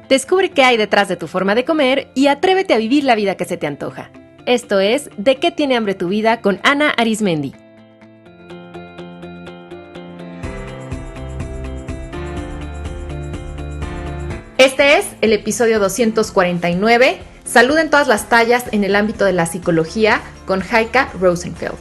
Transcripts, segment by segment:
Descubre qué hay detrás de tu forma de comer y atrévete a vivir la vida que se te antoja. Esto es ¿De qué tiene hambre tu vida? Con Ana Arismendi. Este es el episodio 249, Salud en todas las tallas en el ámbito de la psicología, con Heike Rosenfeld.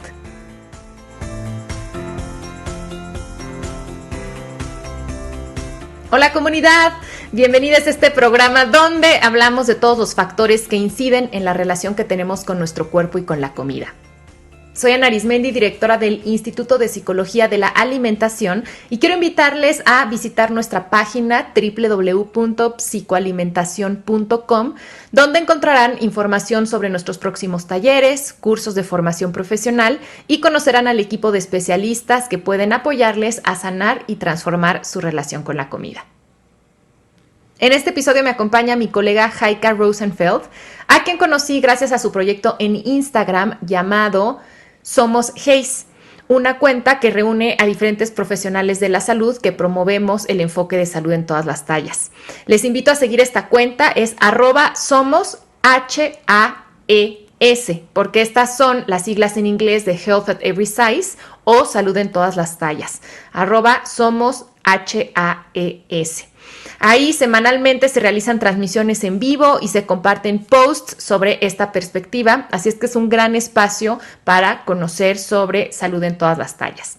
Hola comunidad, bienvenidos a este programa donde hablamos de todos los factores que inciden en la relación que tenemos con nuestro cuerpo y con la comida. Soy Ana Arismendi, directora del Instituto de Psicología de la Alimentación, y quiero invitarles a visitar nuestra página www.psicoalimentacion.com, donde encontrarán información sobre nuestros próximos talleres, cursos de formación profesional y conocerán al equipo de especialistas que pueden apoyarles a sanar y transformar su relación con la comida. En este episodio me acompaña mi colega Heike Rosenfeld, a quien conocí gracias a su proyecto en Instagram llamado Somos Haze, una cuenta que reúne a diferentes profesionales de la salud que promovemos el enfoque de salud en todas las tallas. Les invito a seguir esta cuenta, es @somos HAES, porque estas son las siglas en inglés de Health at Every Size o Salud en todas las tallas, @somos HAES. Ahí semanalmente se realizan transmisiones en vivo y se comparten posts sobre esta perspectiva, así es que es un gran espacio para conocer sobre salud en todas las tallas.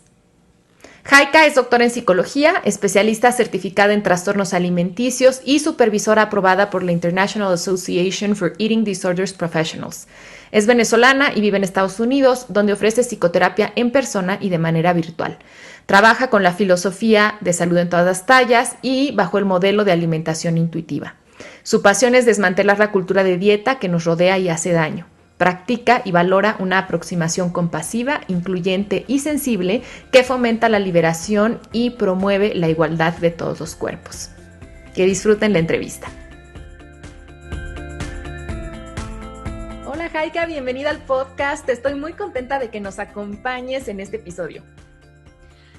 Heike es doctora en psicología, especialista certificada en trastornos alimenticios y supervisora aprobada por la International Association for Eating Disorders Professionals. Es venezolana y vive en Estados Unidos, donde ofrece psicoterapia en persona y de manera virtual. Trabaja con la filosofía de salud en todas las tallas y bajo el modelo de alimentación intuitiva. Su pasión es desmantelar la cultura de dieta que nos rodea y hace daño. Practica y valora una aproximación compasiva, incluyente y sensible que fomenta la liberación y promueve la igualdad de todos los cuerpos. Que disfruten la entrevista. Hola Heike, bienvenida al podcast. Estoy muy contenta de que nos acompañes en este episodio.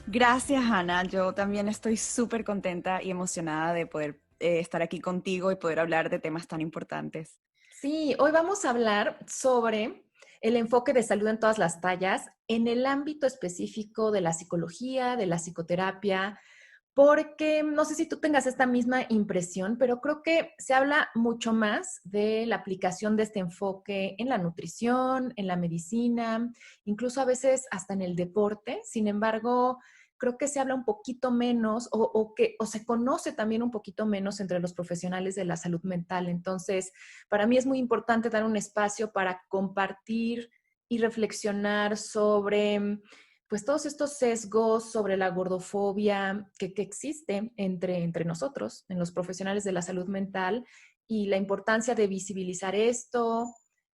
Gracias, Ana. Yo también estoy súper contenta y emocionada de poder estar aquí contigo y poder hablar de temas tan importantes. Sí, hoy vamos a hablar sobre el enfoque de salud en todas las tallas en el ámbito específico de la psicología, de la psicoterapia, porque no sé si tú tengas esta misma impresión, pero creo que se habla mucho más de la aplicación de este enfoque en la nutrición, en la medicina, incluso a veces hasta en el deporte. Sin embargo, creo que se habla un poquito menos o se conoce también un poquito menos entre los profesionales de la salud mental. Entonces, para mí es muy importante dar un espacio para compartir y reflexionar sobre pues todos estos sesgos sobre la gordofobia que existe entre nosotros, en los profesionales de la salud mental, y la importancia de visibilizar esto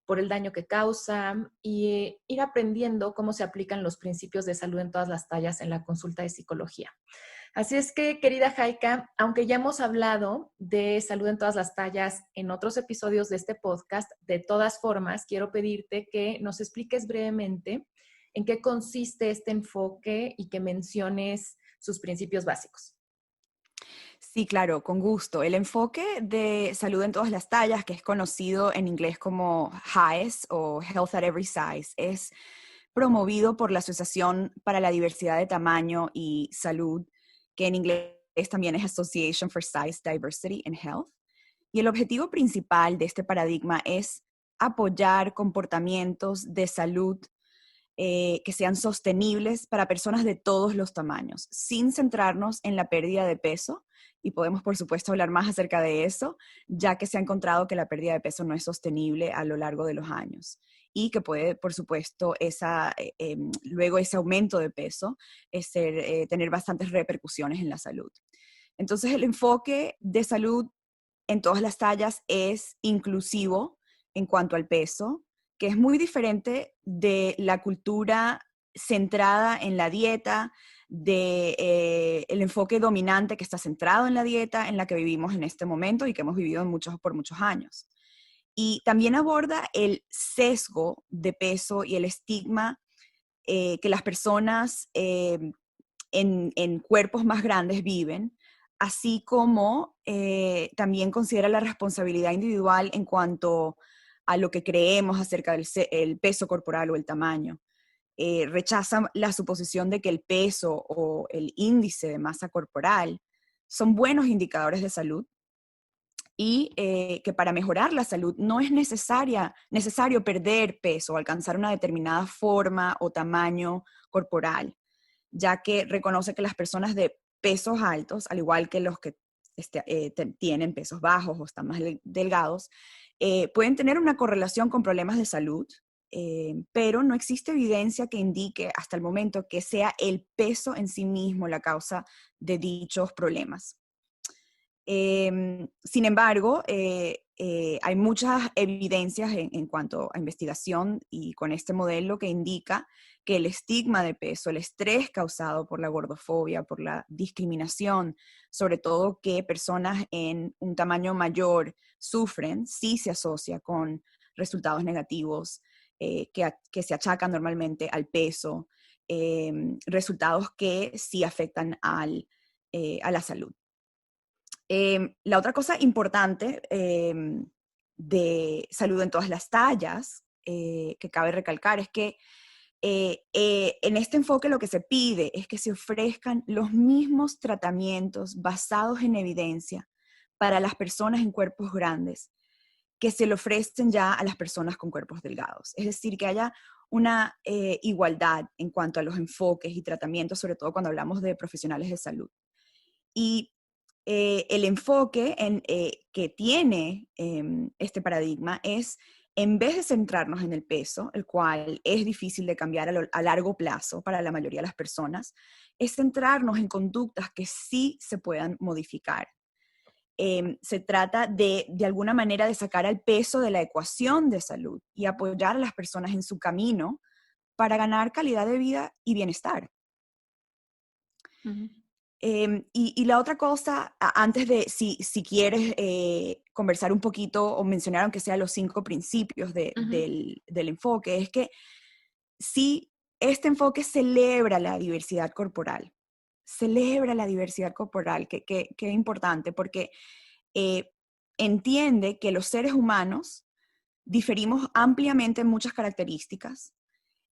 por el daño que causa y ir aprendiendo cómo se aplican los principios de salud en todas las tallas en la consulta de psicología. Así es que, querida Heike, aunque ya hemos hablado de salud en todas las tallas en otros episodios de este podcast, de todas formas, quiero pedirte que nos expliques brevemente en qué consiste este enfoque y que menciones sus principios básicos. Sí, claro, con gusto. El enfoque de salud en todas las tallas, que es conocido en inglés como HAES o Health at Every Size, es promovido por la Asociación para la Diversidad de Tamaño y Salud, que en inglés también es Association for Size, Diversity and Health. Y el objetivo principal de este paradigma es apoyar comportamientos de salud que sean sostenibles para personas de todos los tamaños, sin centrarnos en la pérdida de peso. Y podemos, por supuesto, hablar más acerca de eso, ya que se ha encontrado que la pérdida de peso no es sostenible a lo largo de los años y que puede, por supuesto, luego ese aumento de peso tener bastantes repercusiones en la salud. Entonces, el enfoque de salud en todas las tallas es inclusivo en cuanto al peso, que es muy diferente de la cultura centrada en la dieta, el enfoque dominante que está centrado en la dieta en la que vivimos en este momento y que hemos vivido por muchos años. Y también aborda el sesgo de peso y el estigma que las personas en cuerpos más grandes viven así como también considera la responsabilidad individual en cuanto a lo que creemos acerca del el peso corporal o el tamaño. Rechaza la suposición de que el peso o el índice de masa corporal son buenos indicadores de salud y que para mejorar la salud no es necesario perder peso o alcanzar una determinada forma o tamaño corporal, ya que reconoce que las personas de pesos altos, al igual que los que tienen pesos bajos o están más delgados, pueden tener una correlación con problemas de salud, pero no existe evidencia que indique hasta el momento que sea el peso en sí mismo la causa de dichos problemas. Sin embargo, hay muchas evidencias en cuanto a investigación y con este modelo que indica que el estigma de peso, el estrés causado por la gordofobia, por la discriminación, sobre todo que personas en un tamaño mayor sufren, sí se asocia con resultados negativos que se achacan normalmente al peso, resultados que sí afectan a la salud. La otra cosa importante de salud en todas las tallas que cabe recalcar es que en este enfoque lo que se pide es que se ofrezcan los mismos tratamientos basados en evidencia para las personas en cuerpos grandes que se le ofrecen ya a las personas con cuerpos delgados. Es decir, que haya una igualdad en cuanto a los enfoques y tratamientos, sobre todo cuando hablamos de profesionales de salud. Y el enfoque que tiene este paradigma es, en vez de centrarnos en el peso, el cual es difícil de cambiar a largo plazo para la mayoría de las personas, es centrarnos en conductas que sí se puedan modificar. Se trata de alguna manera de sacar al peso de la ecuación de salud y apoyar a las personas en su camino para ganar calidad de vida y bienestar. Ujú. Y la otra cosa, antes de, si quieres conversar un poquito o mencionar aunque sea los 5 principios Ujú. del enfoque, es que si este enfoque celebra la diversidad corporal, que es importante, porque eh, entiende que los seres humanos diferimos ampliamente en muchas características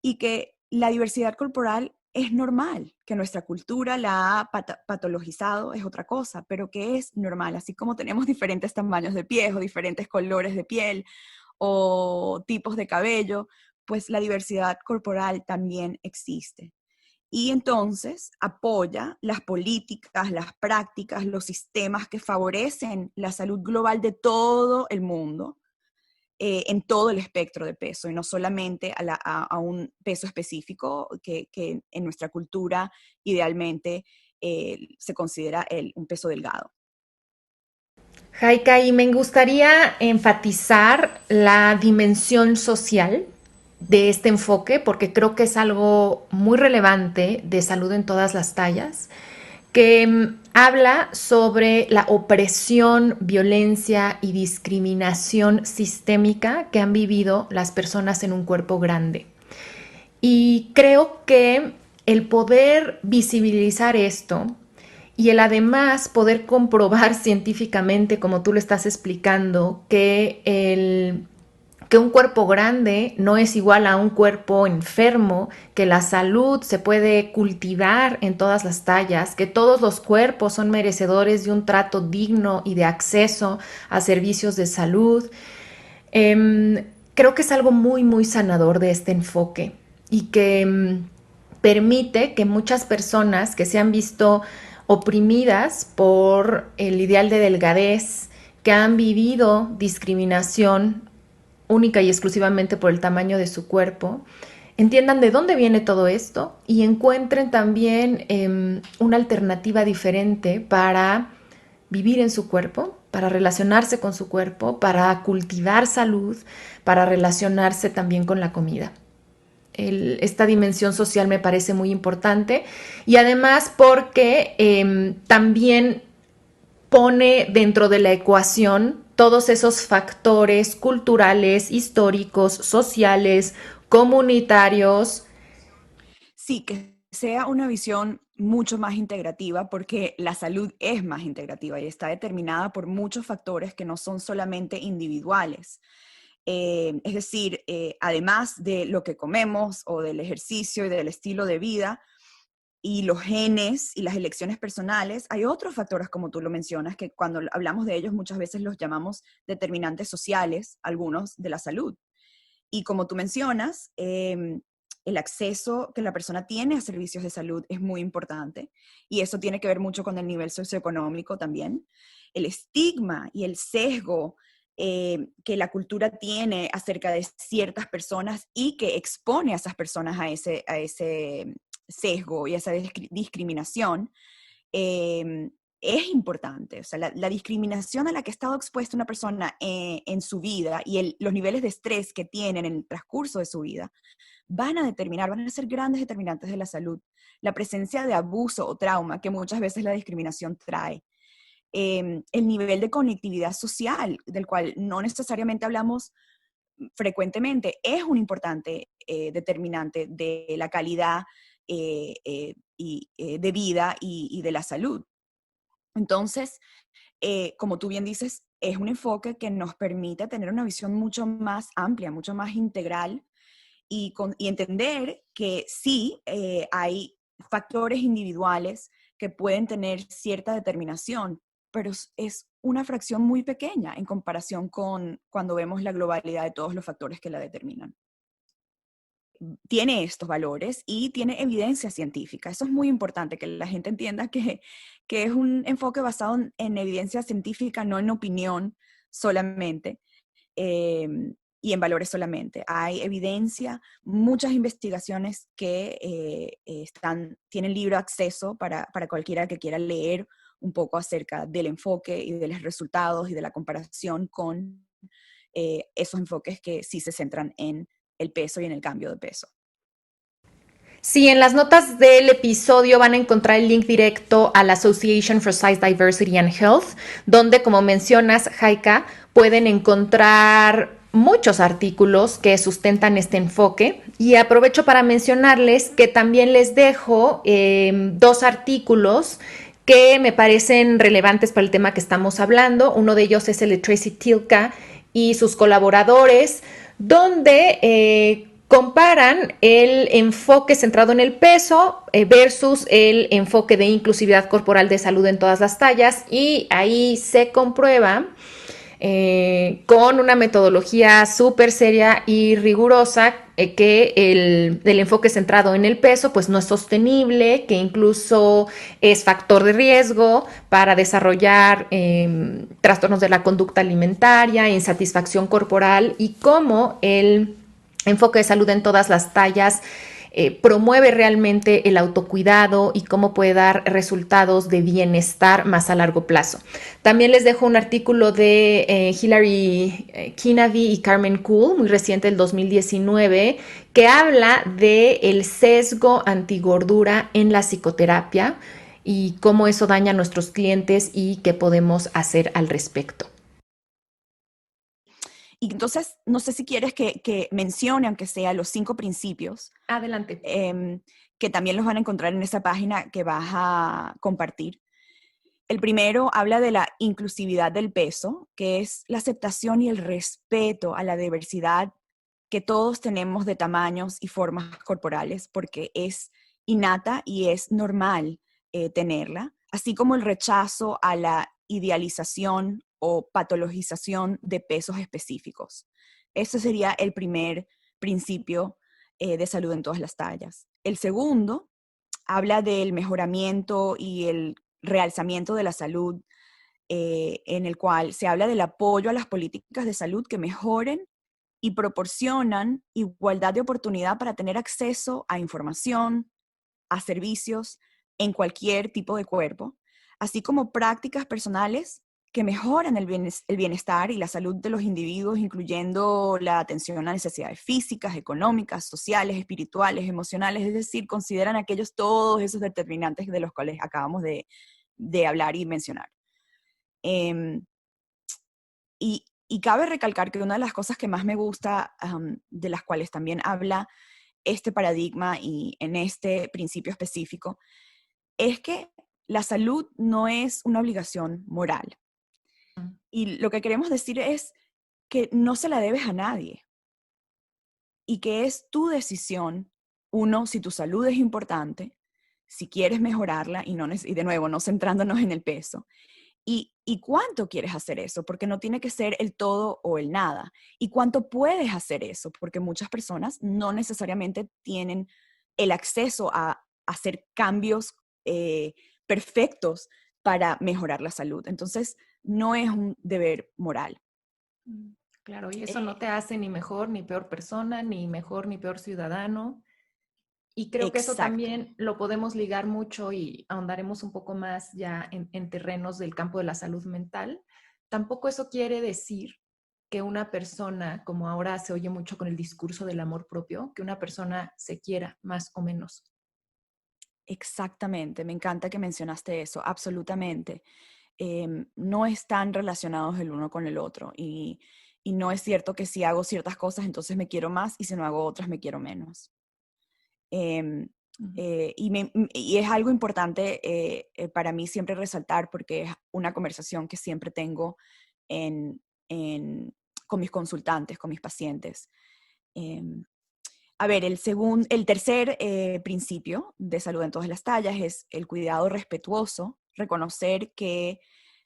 y que la diversidad corporal es normal, que nuestra cultura la ha patologizado, es otra cosa, pero que es normal, así como tenemos diferentes tamaños de pies o diferentes colores de piel o tipos de cabello, pues la diversidad corporal también existe. Y entonces apoya las políticas, las prácticas, los sistemas que favorecen la salud global de todo el mundo, en todo el espectro de peso y no solamente a un peso específico que en nuestra cultura idealmente se considera un peso delgado. Jaika, y me gustaría enfatizar la dimensión social de este enfoque, porque creo que es algo muy relevante de salud en todas las tallas, que habla sobre la opresión, violencia y discriminación sistémica que han vivido las personas en un cuerpo grande. Y creo que el poder visibilizar esto y el además poder comprobar científicamente, como tú lo estás explicando, que un cuerpo grande no es igual a un cuerpo enfermo, que la salud se puede cultivar en todas las tallas, que todos los cuerpos son merecedores de un trato digno y de acceso a servicios de salud. Creo que es algo muy, muy sanador de este enfoque y que permite que muchas personas que se han visto oprimidas por el ideal de delgadez, que han vivido discriminación única y exclusivamente por el tamaño de su cuerpo, entiendan de dónde viene todo esto y encuentren también una alternativa diferente para vivir en su cuerpo, para relacionarse con su cuerpo, para cultivar salud, para relacionarse también con la comida. Esta dimensión social me parece muy importante y además porque también pone dentro de la ecuación todos esos factores culturales, históricos, sociales, comunitarios. Sí, que sea una visión mucho más integrativa porque la salud es más integrativa y está determinada por muchos factores que no son solamente individuales. Es decir, además de lo que comemos o del ejercicio y del estilo de vida y los genes y las elecciones personales, hay otros factores, como tú lo mencionas, que cuando hablamos de ellos muchas veces los llamamos determinantes sociales, algunos de la salud. Y como tú mencionas, el acceso que la persona tiene a servicios de salud es muy importante y eso tiene que ver mucho con el nivel socioeconómico también. El estigma y el sesgo que la cultura tiene acerca de ciertas personas y que expone a esas personas a ese sesgo y a esa discriminación, eh, es importante. O sea, la discriminación a la que ha estado expuesta una persona en su vida y los niveles de estrés que tienen en el transcurso de su vida van a ser grandes determinantes de la salud. La presencia de abuso o trauma que muchas veces la discriminación trae. El nivel de conectividad social, del cual no necesariamente hablamos frecuentemente, es un importante determinante de la calidad de vida y de la salud. Entonces, como tú bien dices, es un enfoque que nos permite tener una visión mucho más amplia, mucho más integral y entender que sí hay factores individuales que pueden tener cierta determinación, pero es una fracción muy pequeña en comparación con cuando vemos la globalidad de todos los factores que la determinan. Tiene estos valores y tiene evidencia científica. Eso es muy importante, que la gente entienda que es un enfoque basado en evidencia científica, no en opinión solamente, y en valores solamente. Hay evidencia, muchas investigaciones que tienen libre acceso para cualquiera que quiera leer un poco acerca del enfoque y de los resultados y de la comparación con esos enfoques que sí se centran en el peso y en el cambio de peso. Sí, en las notas del episodio van a encontrar el link directo a la Association for Size Diversity and Health, donde, como mencionas, Jaika, pueden encontrar muchos artículos que sustentan este enfoque. Y aprovecho para mencionarles que también les dejo 2 artículos que me parecen relevantes para el tema que estamos hablando. Uno de ellos es el de Tracy Tilka y sus colaboradores, donde comparan el enfoque centrado en el peso versus el enfoque de inclusividad corporal de salud en todas las tallas, y ahí se comprueba con una metodología súper seria y rigurosa que el enfoque centrado en el peso pues no es sostenible, que incluso es factor de riesgo para desarrollar trastornos de la conducta alimentaria, insatisfacción corporal, y cómo el enfoque de salud en todas las tallas promueve realmente el autocuidado y cómo puede dar resultados de bienestar más a largo plazo. También les dejo un artículo de Hilary Kinavi y Carmen Kuhl, muy reciente, del 2019, que habla del sesgo antigordura en la psicoterapia y cómo eso daña a nuestros clientes y qué podemos hacer al respecto. Y entonces, no sé si quieres que mencione, aunque sea, los 5 principios. Adelante. Que también los van a encontrar en esa página que vas a compartir. El primero habla de la inclusividad del peso, que es la aceptación y el respeto a la diversidad que todos tenemos de tamaños y formas corporales, porque es innata y es normal tenerla, así como el rechazo a la idealización o patologización de pesos específicos. Ese sería el primer principio de salud en todas las tallas. El segundo habla del mejoramiento y el realzamiento de la salud, en el cual se habla del apoyo a las políticas de salud que mejoren y proporcionan igualdad de oportunidad para tener acceso a información, a servicios en cualquier tipo de cuerpo, así como prácticas personales que mejoran el bienestar y la salud de los individuos, incluyendo la atención a necesidades físicas, económicas, sociales, espirituales, emocionales, es decir, consideran todos esos determinantes de los cuales acabamos de hablar y mencionar. Eh, y cabe recalcar que una de las cosas que más me gusta, de las cuales también habla este paradigma y en este principio específico, es que la salud no es una obligación moral. Y lo que queremos decir es que no se la debes a nadie y que es tu decisión, uno, si tu salud es importante, si quieres mejorarla y de nuevo, no centrándonos en el peso, y cuánto quieres hacer eso, porque no tiene que ser el todo o el nada, y cuánto puedes hacer eso, porque muchas personas no necesariamente tienen el acceso a hacer cambios perfectos para mejorar la salud. Entonces, no es un deber moral. Claro, y eso no Eh, te hace ni mejor ni peor persona, ni mejor ni peor ciudadano. Y creo que eso exacto. también lo podemos ligar mucho y ahondaremos un poco más ya en terrenos del campo de la salud mental. Tampoco eso quiere decir que una persona, como ahora se oye mucho con el discurso del amor propio, que una persona se quiera más o menos. Exactamente, me encanta que mencionaste eso, absolutamente. No están relacionados el uno con el otro y no es cierto que si hago ciertas cosas entonces me quiero más y si no hago otras me quiero menos. Em, Ujú. y es algo importante para mí siempre resaltar porque es una conversación que siempre tengo en, en- con mis consultantes, con mis pacientes. Em, a ver, el tercer principio de salud en todas las tallas es el cuidado respetuoso, reconocer que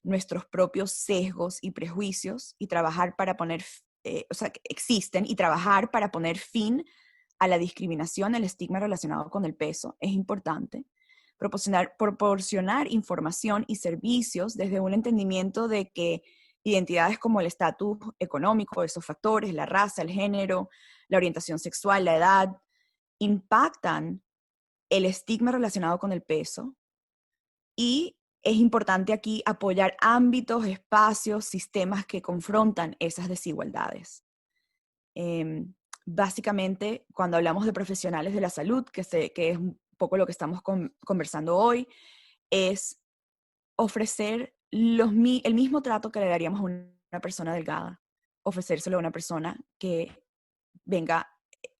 nuestros propios sesgos y prejuicios y trabajar para o sea, que existen y trabajar para poner fin a la discriminación, el estigma relacionado con el peso es importante. Proporcionar información y servicios desde un entendimiento de que identidades como el estatus económico, esos factores, la raza, el género, la orientación sexual, la edad, impactan el estigma relacionado con el peso y es importante aquí apoyar ámbitos, espacios, sistemas que confrontan esas desigualdades. Em, Básicamente, cuando hablamos de profesionales de la salud, que es un poco lo que estamos conversando hoy, es ofrecer el mismo trato que le daríamos a una persona delgada, ofrecérselo a una persona que venga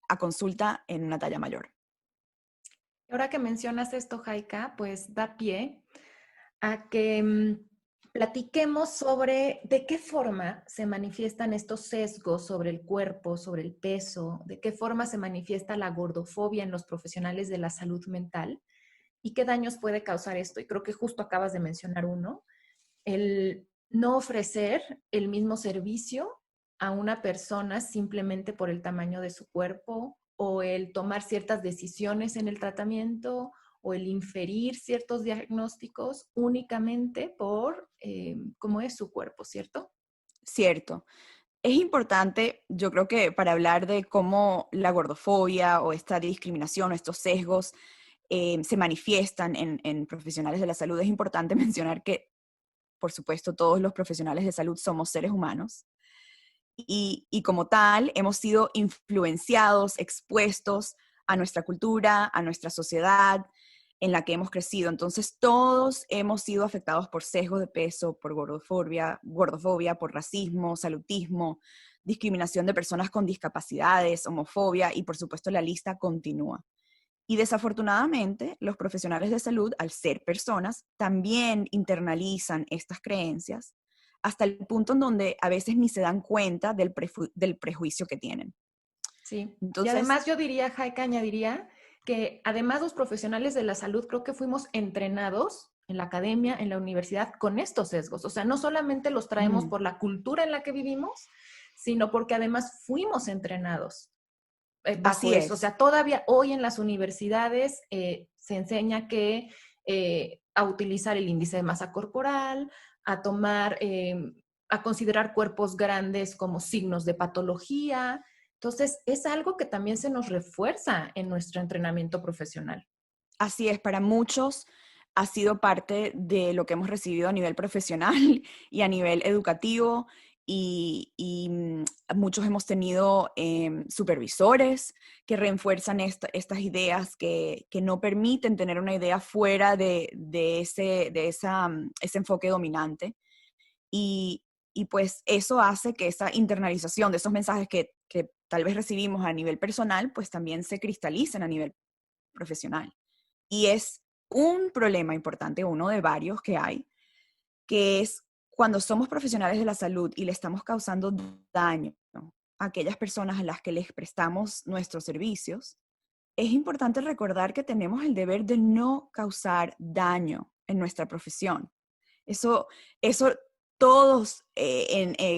a consulta en una talla mayor. Ahora que mencionas esto, Jaika, pues da pie a que platiquemos sobre de qué forma se manifiestan estos sesgos sobre el cuerpo, sobre el peso, de qué forma se manifiesta la gordofobia en los profesionales de la salud mental y qué daños puede causar esto. Y creo que justo acabas de mencionar uno, el no ofrecer el mismo servicio a una persona simplemente por el tamaño de su cuerpo o el tomar ciertas decisiones en el tratamiento o el inferir ciertos diagnósticos únicamente por cómo es su cuerpo, ¿cierto? Cierto. Es importante, yo creo que para hablar de cómo la gordofobia o esta discriminación o estos sesgos se manifiestan en profesionales de la salud, es importante mencionar que, por supuesto, todos los profesionales de salud somos seres humanos y como tal hemos sido influenciados, expuestos a nuestra cultura, a nuestra sociedad en la que hemos crecido. Entonces todos hemos sido afectados por sesgos de peso, por gordofobia, por racismo, salutismo, discriminación de personas con discapacidades, homofobia y por supuesto la lista continúa. Y desafortunadamente, los profesionales de salud, al ser personas, también internalizan estas creencias hasta el punto en donde a veces ni se dan cuenta del prejuicio que tienen. Sí. Y Entonces, además yo diría, Jaika, añadiría que además los profesionales de la salud creo que fuimos entrenados en la academia, en la universidad, con estos sesgos. O sea, no solamente los traemos ujú, por la cultura en la que vivimos, sino porque además fuimos entrenados bajo así eso. O es, sea, todavía hoy en las universidades se enseña que a utilizar el índice de masa corporal, a tomar, a considerar cuerpos grandes como signos de patología. Entonces, es algo que también se nos refuerza en nuestro entrenamiento profesional. así es. Para muchos ha sido parte de lo que hemos recibido a nivel profesional y a nivel educativo y muchos hemos tenido supervisores que refuerzan estas ideas que no permiten tener una idea fuera ese enfoque dominante. Y, y pues eso hace que esa internalización de esos mensajes que tal vez recibimos a nivel personal, pues también se cristalicen a nivel profesional. Y es un problema importante, uno de varios que hay, que es cuando somos profesionales de la salud y le estamos causando daño a aquellas personas a las que les prestamos nuestros servicios, es importante recordar que tenemos el deber de no causar daño en nuestra profesión. Eso todos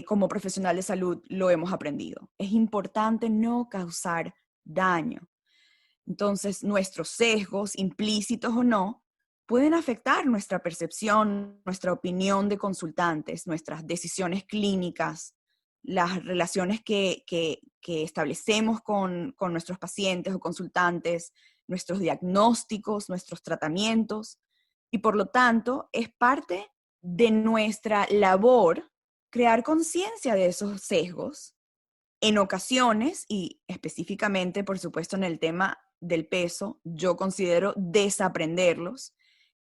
como profesional de salud lo hemos aprendido. Es importante no causar daño. Entonces, nuestros sesgos, implícitos o no, pueden afectar nuestra percepción, nuestra opinión de consultantes, nuestras decisiones clínicas, las relaciones que establecemos con nuestros pacientes o consultantes, nuestros diagnósticos, nuestros tratamientos. Y por lo tanto, es parte de nuestra labor crear conciencia de esos sesgos en ocasiones, y específicamente, por supuesto, en el tema del peso, yo considero desaprenderlos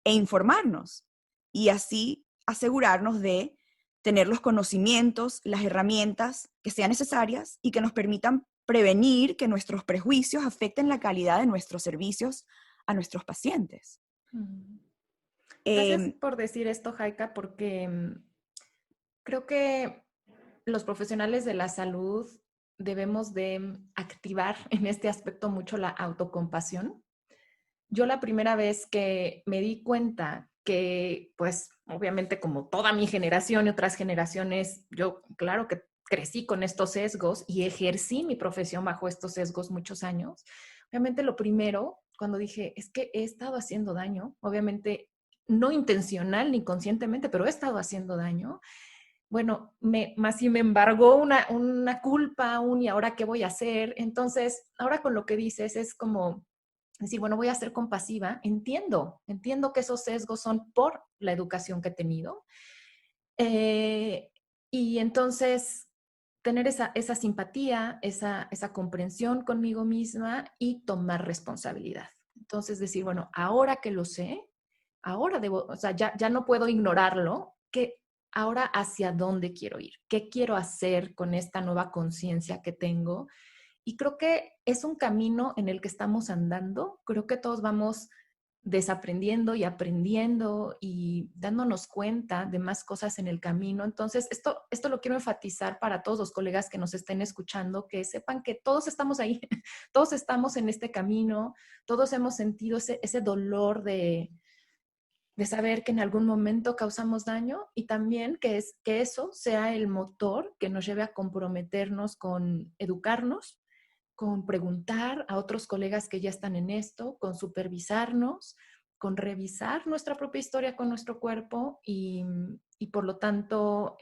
e informarnos y así asegurarnos de tener los conocimientos, las herramientas que sean necesarias y que nos permitan prevenir que nuestros prejuicios afecten la calidad de nuestros servicios a nuestros pacientes. Mm. Gracias Eh, por decir esto, Jaika, porque creo que los profesionales de la salud debemos de activar en este aspecto mucho la autocompasión. Yo la primera vez que me di cuenta que, pues, obviamente como toda mi generación y otras generaciones, yo claro que crecí con estos sesgos y ejercí mi profesión bajo estos sesgos muchos años. Obviamente lo primero, cuando dije, es que he estado haciendo daño, obviamente no intencional ni conscientemente, pero he estado haciendo daño. Bueno, más si me embargó una culpa, y ahora qué voy a hacer. Entonces, ahora con lo que dices es como decir, bueno, voy a ser compasiva, entiendo que esos sesgos son por la educación que he tenido. Y entonces, tener esa simpatía, esa comprensión conmigo misma y tomar responsabilidad. Entonces, decir, bueno, ahora que lo sé, ahora debo, o sea, ya no puedo ignorarlo, que ahora hacia dónde quiero ir, qué quiero hacer con esta nueva conciencia que tengo. Y creo que es un camino en el que estamos andando. Creo que todos vamos desaprendiendo y aprendiendo y dándonos cuenta de más cosas en el camino. Entonces, esto lo quiero enfatizar para todos los colegas que nos estén escuchando, que sepan que todos estamos ahí, todos estamos en este camino, todos hemos sentido ese dolor de saber que en algún momento causamos daño y también que eso sea el motor que nos lleve a comprometernos con educarnos, con preguntar a otros colegas que ya están en esto, con supervisarnos, con revisar nuestra propia historia con nuestro cuerpo y por lo tanto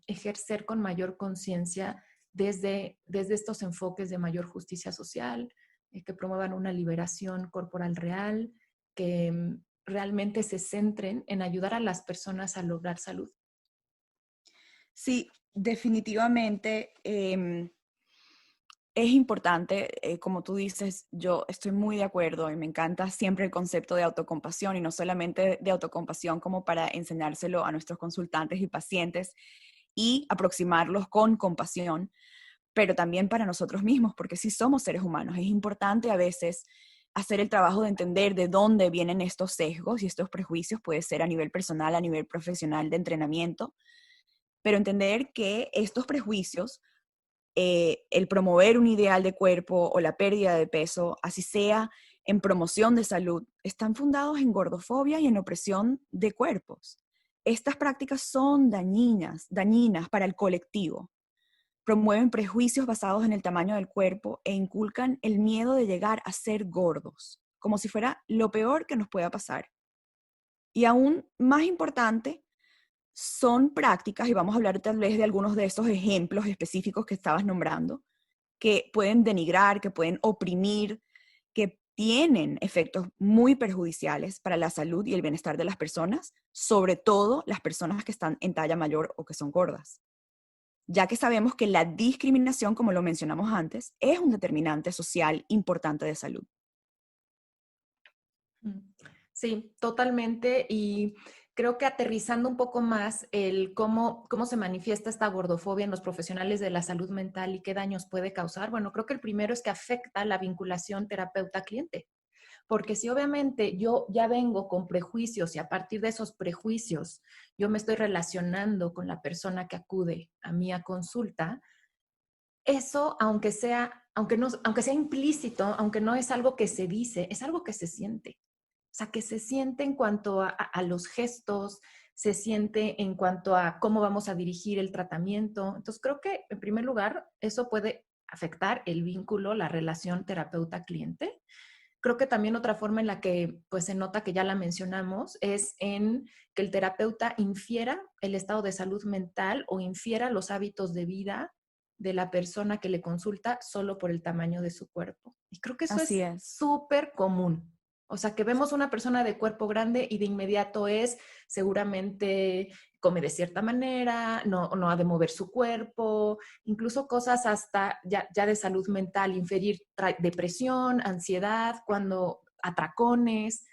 ejercer con mayor conciencia desde estos enfoques de mayor justicia social, que promuevan una liberación corporal real, que realmente se centren en ayudar a las personas a lograr salud. sí, definitivamente. Es importante, como tú dices, yo estoy muy de acuerdo y me encanta siempre el concepto de autocompasión y no solamente de autocompasión como para enseñárselo a nuestros consultantes y pacientes y aproximarlos con compasión, pero también para nosotros mismos, porque sí somos seres humanos. Es importante a veces hacer el trabajo de entender de dónde vienen estos sesgos y estos prejuicios, puede ser a nivel personal, a nivel profesional de entrenamiento, pero entender que estos prejuicios el promover un ideal de cuerpo o la pérdida de peso, así sea en promoción de salud, están fundados en gordofobia y en opresión de cuerpos. Estas prácticas son dañinas para el colectivo. Promueven prejuicios basados en el tamaño del cuerpo e inculcan el miedo de llegar a ser gordos, como si fuera lo peor que nos pueda pasar. Y aún más importante, son prácticas, y vamos a hablar tal vez de algunos de esos ejemplos específicos que estabas nombrando, que pueden denigrar, que pueden oprimir, que tienen efectos muy perjudiciales para la salud y el bienestar de las personas, sobre todo las personas que están en talla mayor o que son gordas. Ya que sabemos que la discriminación, como lo mencionamos antes, es un determinante social importante de salud. Sí, totalmente. Y creo que aterrizando un poco más el cómo se manifiesta esta gordofobia en los profesionales de la salud mental y qué daños puede causar, bueno, creo que el primero es que afecta la vinculación terapeuta-cliente, porque si obviamente yo ya vengo con prejuicios y a partir de esos prejuicios yo me estoy relacionando con la persona que acude a mí a consulta, eso, aunque sea implícito, aunque no es algo que se dice, es algo que se siente. O sea, que se siente en cuanto a los gestos, se siente en cuanto a cómo vamos a dirigir el tratamiento. Entonces, creo que en primer lugar, eso puede afectar el vínculo, la relación terapeuta-cliente. Creo que también otra forma en la que pues, se nota que ya la mencionamos es en que el terapeuta infiera el estado de salud mental o infiera los hábitos de vida de la persona que le consulta solo por el tamaño de su cuerpo. Y creo que eso Así es es. súper común. O sea, que vemos una persona de cuerpo grande y de inmediato es seguramente come de cierta manera, no ha de mover su cuerpo, incluso cosas hasta ya de salud mental, inferir depresión, ansiedad, cuando atracones,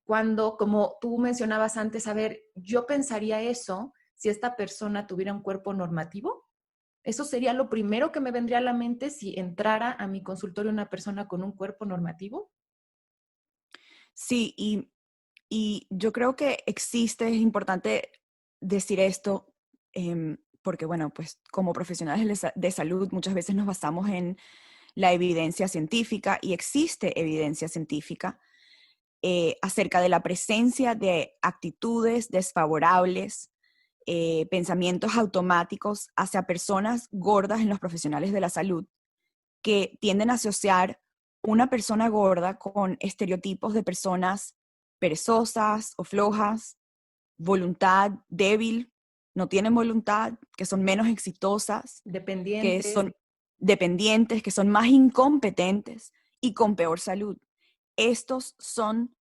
cuando, como tú mencionabas antes, a ver, yo pensaría eso si esta persona tuviera un cuerpo normativo. Eso sería lo primero que me vendría a la mente si entrara a mi consultorio una persona con un cuerpo normativo. Sí, y yo creo que existe, es importante decir esto, porque bueno, pues como profesionales de salud muchas veces nos basamos en la evidencia científica y existe evidencia científica acerca de la presencia de actitudes desfavorables, pensamientos automáticos hacia personas gordas en los profesionales de la salud que tienden a asociar una persona gorda con estereotipos de personas perezosas o flojas, voluntad débil, no tienen voluntad, que son menos exitosas, que Dependientes. son dependientes, que son más incompetentes y con peor salud. Estos son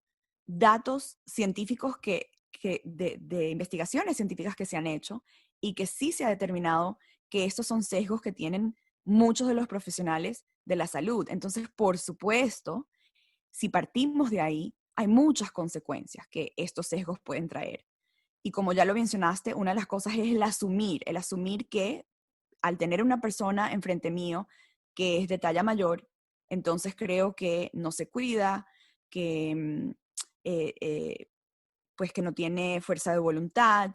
datos científicos de investigaciones científicas que se han hecho y que sí se ha determinado que estos son sesgos que tienen muchos de los profesionales de la salud. Entonces, por supuesto, si partimos de ahí, hay muchas consecuencias que estos sesgos pueden traer. Y como ya lo mencionaste, una de las cosas es el asumir que al tener una persona enfrente mío que es de talla mayor, entonces creo que no se cuida, que, eh, eh, pues que no tiene fuerza de voluntad,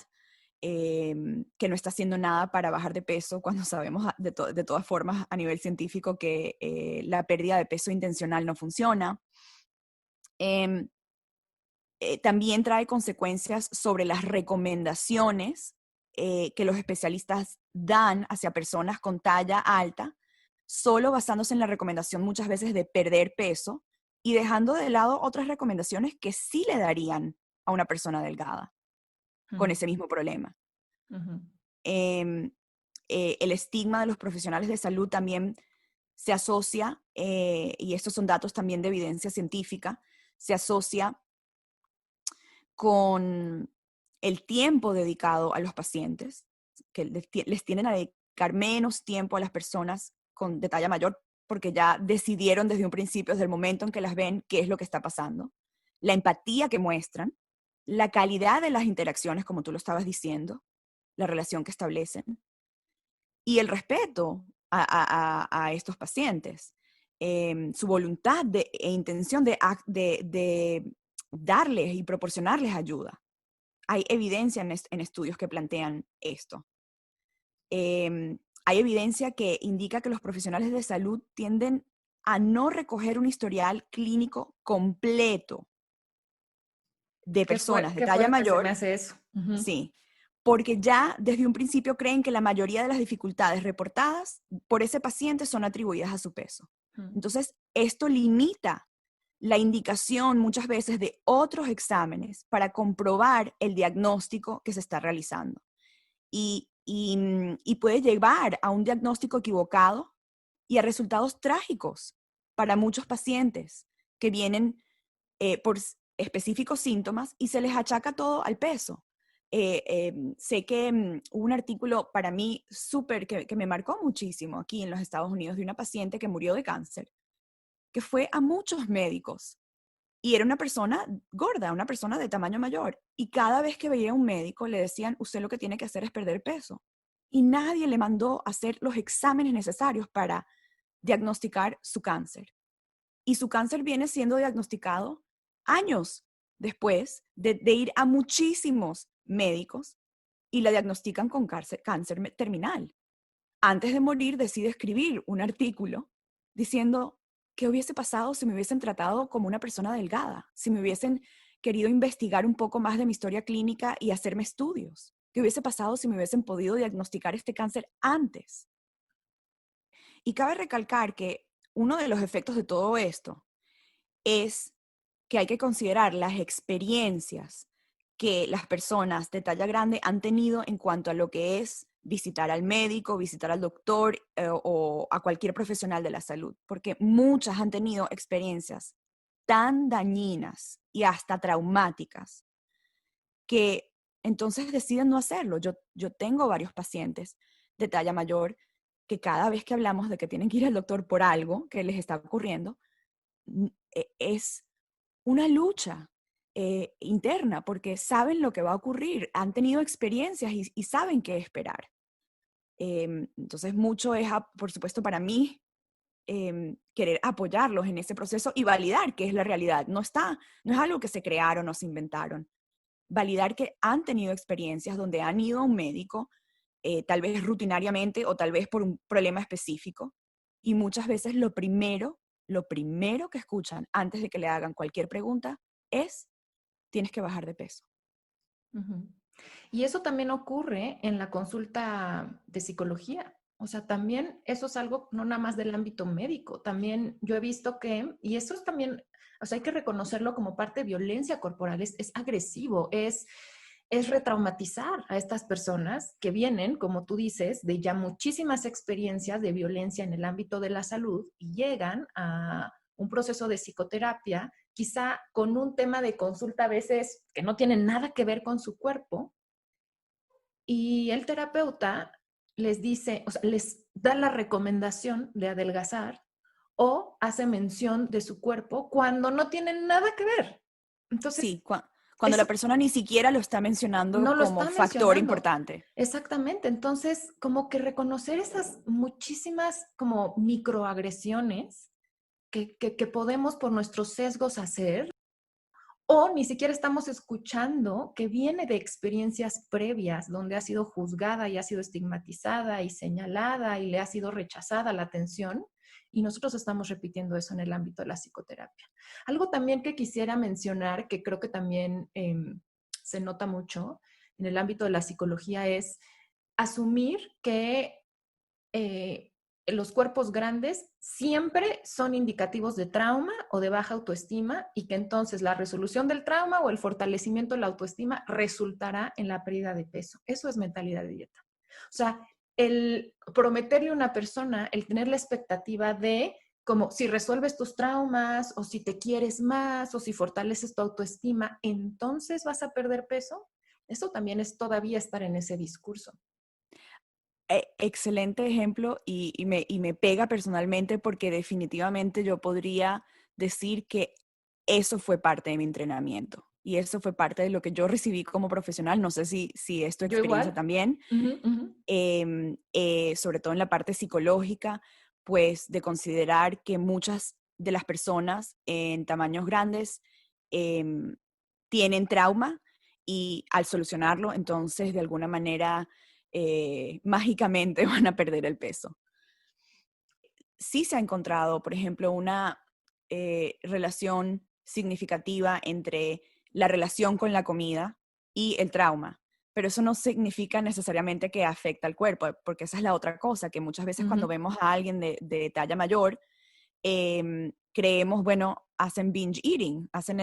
que no está haciendo nada para bajar de peso, cuando sabemos de todas formas a nivel científico que la pérdida de peso intencional no funciona. Em, También trae consecuencias sobre las recomendaciones que los especialistas dan hacia personas con talla alta, solo basándose en la recomendación muchas veces de perder peso y dejando de lado otras recomendaciones que sí le darían a una persona delgada con Uh ese mismo problema. -huh. Em, el estigma de los profesionales de salud también se asocia, y estos son datos también de evidencia científica, se asocia con el tiempo dedicado a los pacientes, que les tienden a dedicar menos tiempo a las personas de talla mayor porque ya decidieron desde un principio, desde el momento en que las ven, qué es lo que está pasando, la empatía que muestran, la calidad de las interacciones, como tú lo estabas diciendo, la relación que establecen, y el respeto a estos pacientes, su voluntad e intención de darles y proporcionarles ayuda. Hay evidencia en estudios que plantean esto. Hay evidencia que indica que los profesionales de salud tienden a no recoger un historial clínico completo de personas de Qué talla fuerte se me mayor. hace eso. Uh -huh. Sí, porque ya desde un principio creen que la mayoría de las dificultades reportadas por ese paciente son atribuidas a su peso. Uh -huh. Entonces, esto limita la indicación muchas veces de otros exámenes para comprobar el diagnóstico que se está realizando. Y puede llevar a un diagnóstico equivocado y a resultados trágicos para muchos pacientes que vienen por específicos síntomas y se les achaca todo al peso. Sé que hubo un artículo para mí súper que me marcó muchísimo aquí en los Estados Unidos de una paciente que murió de cáncer, que fue a muchos médicos y era una persona gorda, una persona de tamaño mayor. Y cada vez que veía a un médico le decían, usted lo que tiene que hacer es perder peso. Y nadie le mandó a hacer los exámenes necesarios para diagnosticar su cáncer. y su cáncer viene siendo diagnosticado años después de ir a muchísimos médicos y la diagnostican con cáncer terminal. Antes de morir decide escribir un artículo diciendo qué hubiese pasado si me hubiesen tratado como una persona delgada, si me hubiesen querido investigar un poco más de mi historia clínica y hacerme estudios, qué hubiese pasado si me hubiesen podido diagnosticar este cáncer antes. Y cabe recalcar que uno de los efectos de todo esto es que hay que considerar las experiencias que las personas de talla grande han tenido en cuanto a lo que es visitar al médico, visitar al doctor o a cualquier profesional de la salud, porque muchas han tenido experiencias tan dañinas y hasta traumáticas que entonces deciden no hacerlo. Yo tengo varios pacientes de talla mayor que cada vez que hablamos de que tienen que ir al doctor por algo que les está ocurriendo, es una lucha interna, porque saben lo que va a ocurrir, han tenido experiencias y saben qué esperar. Entonces, mucho es, por supuesto, para mí, querer apoyarlos en ese proceso y validar que es la realidad. No es algo que se crearon o se inventaron. Validar que han tenido experiencias donde han ido a un médico, tal vez rutinariamente o tal vez por un problema específico, y muchas veces lo primero que escuchan antes de que le hagan cualquier pregunta es, tienes que bajar de peso. Ujú. Y eso también ocurre en la consulta de psicología. O sea, también eso es algo no nada más del ámbito médico. También yo he visto que, y eso es también, o sea, hay que reconocerlo como parte de violencia corporal, es agresivo, es retraumatizar a estas personas que vienen, como tú dices, de ya muchísimas experiencias de violencia en el ámbito de la salud y llegan a un proceso de psicoterapia, quizá con un tema de consulta a veces que no tiene nada que ver con su cuerpo, y el terapeuta les dice, o sea, les da la recomendación de adelgazar o hace mención de su cuerpo cuando no tienen nada que ver. Entonces, Sí, cuando la eso persona ni siquiera lo está mencionando no lo como está factor mencionando. importante. Exactamente. Entonces, como que reconocer esas muchísimas como microagresiones que podemos por nuestros sesgos hacer, o ni siquiera estamos escuchando que viene de experiencias previas donde ha sido juzgada y ha sido estigmatizada y señalada y le ha sido rechazada la atención, y nosotros estamos repitiendo eso en el ámbito de la psicoterapia. Algo también que quisiera mencionar, que creo que también se nota mucho en el ámbito de la psicología, es asumir que eh, los cuerpos grandes siempre son indicativos de trauma o de baja autoestima, y que entonces la resolución del trauma o el fortalecimiento de la autoestima resultará en la pérdida de peso. Eso es mentalidad de dieta. O sea, el prometerle a una persona, el tener la expectativa de como si resuelves tus traumas o si te quieres más o si fortaleces tu autoestima, entonces vas a perder peso. Eso también es todavía estar en ese discurso. Excelente ejemplo y me pega personalmente porque definitivamente yo podría decir que eso fue parte de mi entrenamiento y eso fue parte de lo que yo recibí como profesional. No sé si es tu Yo experiencia igual. también, Uh -huh, uh -huh. sobre todo en la parte psicológica, pues de considerar que muchas de las personas en tamaños grandes em, tienen trauma y al solucionarlo, entonces de alguna manera mágicamente van a perder el peso. Sí se ha encontrado, por ejemplo, una relación significativa entre la relación con la comida y el trauma, pero eso no significa necesariamente que afecta al cuerpo, porque esa es la otra cosa, que muchas veces Uh cuando -huh. vemos a alguien de talla mayor, creemos, bueno, hacen binge eating, hacen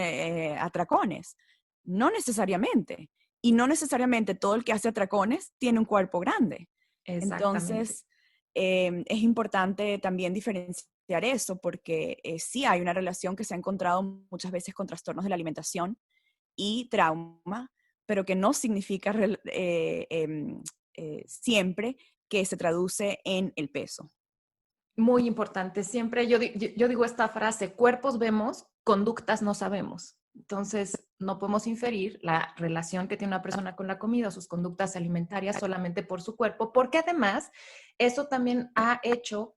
atracones. No necesariamente. Y no necesariamente todo el que hace atracones tiene un cuerpo grande. Exactamente. Entonces, es importante también diferenciar eso porque sí hay una relación que se ha encontrado muchas veces con trastornos de la alimentación y trauma, pero que no significa siempre que se traduce en el peso. Muy importante. Siempre yo digo esta frase, cuerpos vemos, conductas no sabemos. Entonces, no podemos inferir la relación que tiene una persona con la comida o sus conductas alimentarias solamente por su cuerpo, porque además eso también ha hecho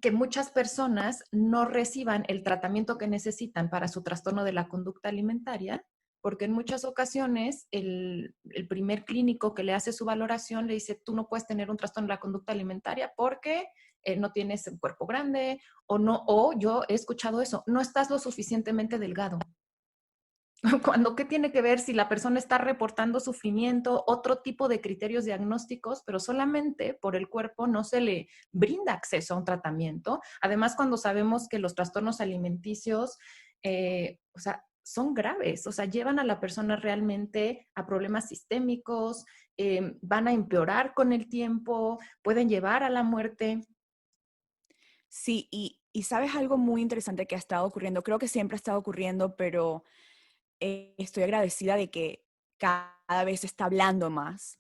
que muchas personas no reciban el tratamiento que necesitan para su trastorno de la conducta alimentaria, porque en muchas ocasiones el primer clínico que le hace su valoración le dice, tú no puedes tener un trastorno de la conducta alimentaria porque no tienes un cuerpo grande o no, o yo he escuchado eso, no estás lo suficientemente delgado. Cuando, ¿qué tiene que ver si la persona está reportando sufrimiento, otro tipo de criterios diagnósticos, pero solamente por el cuerpo no se le brinda acceso a un tratamiento? Además, cuando sabemos que los trastornos alimenticios, o sea, son graves, o sea, llevan a la persona realmente a problemas sistémicos, van a empeorar con el tiempo, pueden llevar a la muerte. Sí, y sabes algo muy interesante que ha estado ocurriendo, creo que siempre ha estado ocurriendo, pero estoy agradecida de que cada vez se está hablando más.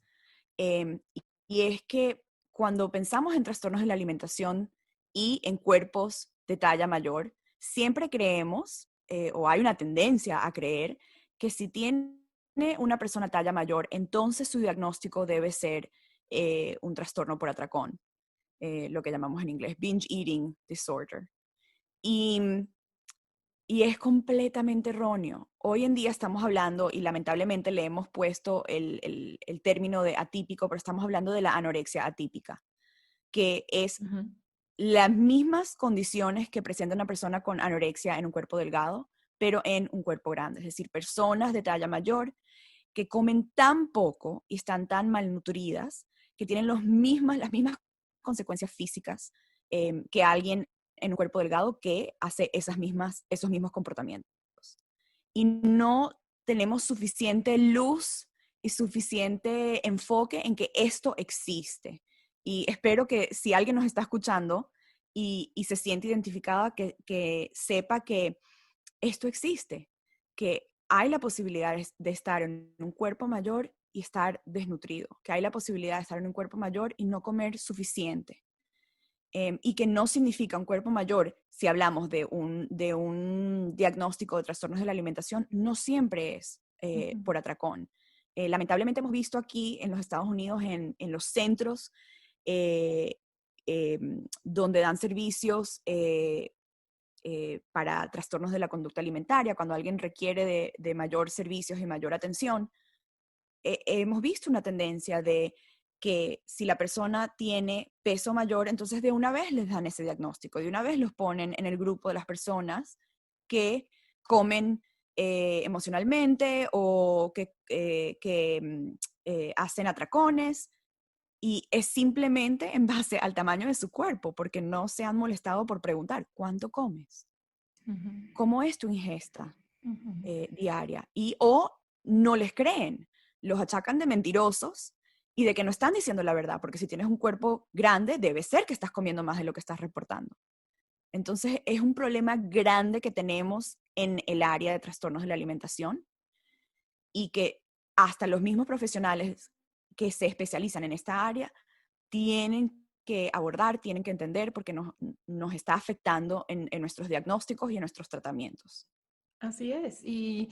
Y es que cuando pensamos en trastornos de la alimentación y en cuerpos de talla mayor, siempre creemos, o hay una tendencia a creer, que si tiene una persona talla mayor, entonces su diagnóstico debe ser un trastorno por atracón, lo que llamamos en inglés binge eating disorder. Y y es completamente erróneo. Hoy en día estamos hablando, y lamentablemente le hemos puesto el término de atípico, pero estamos hablando de la anorexia atípica, que es Ujú, las mismas condiciones que presenta una persona con anorexia en un cuerpo delgado, pero en un cuerpo grande. Es decir, personas de talla mayor que comen tan poco y están tan malnutridas que tienen las mismas consecuencias físicas que alguien en un cuerpo delgado que hace esos mismos comportamientos. Y no tenemos suficiente luz y suficiente enfoque en que esto existe. Y espero que si alguien nos está escuchando y se siente identificada, que sepa que esto existe, que hay la posibilidad de estar en un cuerpo mayor y estar desnutrido, que hay la posibilidad de estar en un cuerpo mayor y no comer suficiente. Y que no significa un cuerpo mayor, si hablamos de un diagnóstico de trastornos de la alimentación, no siempre es ujú. por atracón. Lamentablemente hemos visto aquí en los Estados Unidos, en los centros eh, donde dan servicios para trastornos de la conducta alimentaria, cuando alguien requiere de mayor servicios y mayor atención, hemos visto una tendencia de que si la persona tiene peso mayor, entonces de una vez les dan ese diagnóstico, de una vez los ponen en el grupo de las personas que comen emocionalmente o que hacen atracones, y es simplemente en base al tamaño de su cuerpo, porque no se han molestado por preguntar, ¿cuánto comes? Ujú, ¿Cómo es tu ingesta ujú, diaria? Y o no les creen, los achacan de mentirosos y de que no están diciendo la verdad, porque si tienes un cuerpo grande, debe ser que estás comiendo más de lo que estás reportando. Entonces, es un problema grande que tenemos en el área de trastornos de la alimentación, y que hasta los mismos profesionales que se especializan en esta área tienen que abordar, tienen que entender, porque nos está afectando en nuestros diagnósticos y en nuestros tratamientos. así es. Y